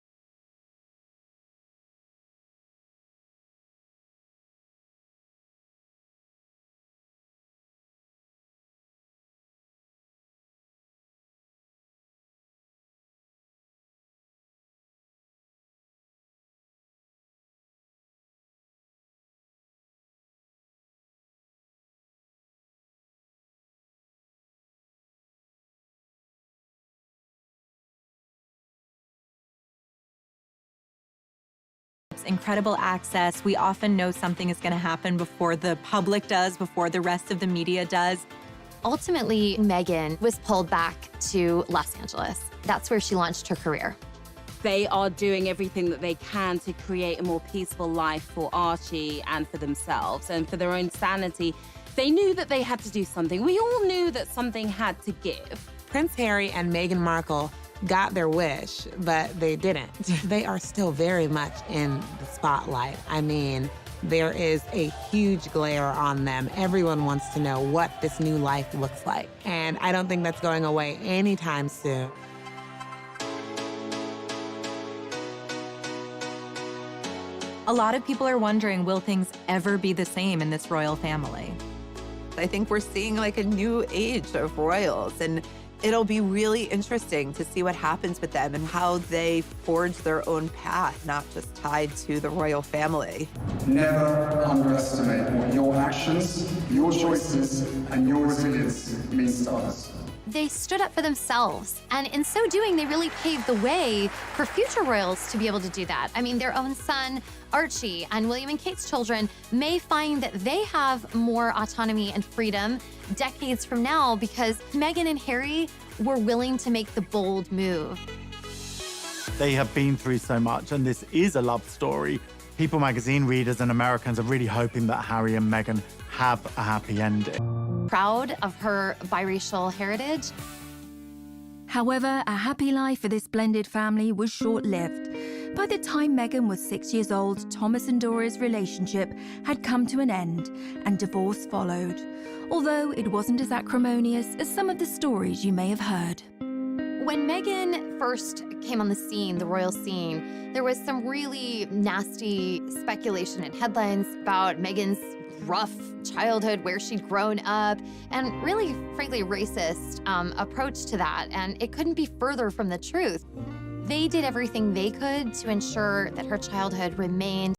Incredible access. We often know something is going to happen before the public does, before the rest of the media does. Ultimately, Meghan was pulled back to Los Angeles. That's where she launched her career. They are doing everything that they can to create a more peaceful life for Archie and for themselves and for their own sanity. They knew that they had to do something. We all knew that something had to give. Prince Harry and Meghan Markle got their wish, but they didn't. They are still very much in the spotlight. I mean, there is a huge glare on them. Everyone wants to know what this new life looks like. And I don't think that's going away anytime soon. A lot of people are wondering, will things ever be the same in this royal family? I think we're seeing like a new age of royals, and it'll be really interesting to see what happens with them and how they forge their own path, not just tied to the royal family. Never underestimate what your actions, your choices, and your resilience means to others. They stood up for themselves, and in so doing, they really paved the way for future royals to be able to do that. I mean, their own son, Archie, and William and Kate's children may find that they have more autonomy and freedom decades from now because Meghan and Harry were willing to make the bold move. They have been through so much, and this is a love story. People magazine readers and Americans are really hoping that Harry and Meghan have a happy ending. Proud of her biracial heritage. However, a happy life for this blended family was short-lived. By the time Meghan was 6 years old, Thomas and Dora's relationship had come to an end, and divorce followed. Although it wasn't as acrimonious as some of the stories you may have heard. When Meghan first came on the scene, the royal scene, there was some really nasty speculation and headlines about Meghan's rough childhood, where she'd grown up, and really, frankly, racist approach to that. And it couldn't be further from the truth. They did everything they could to ensure that her childhood remained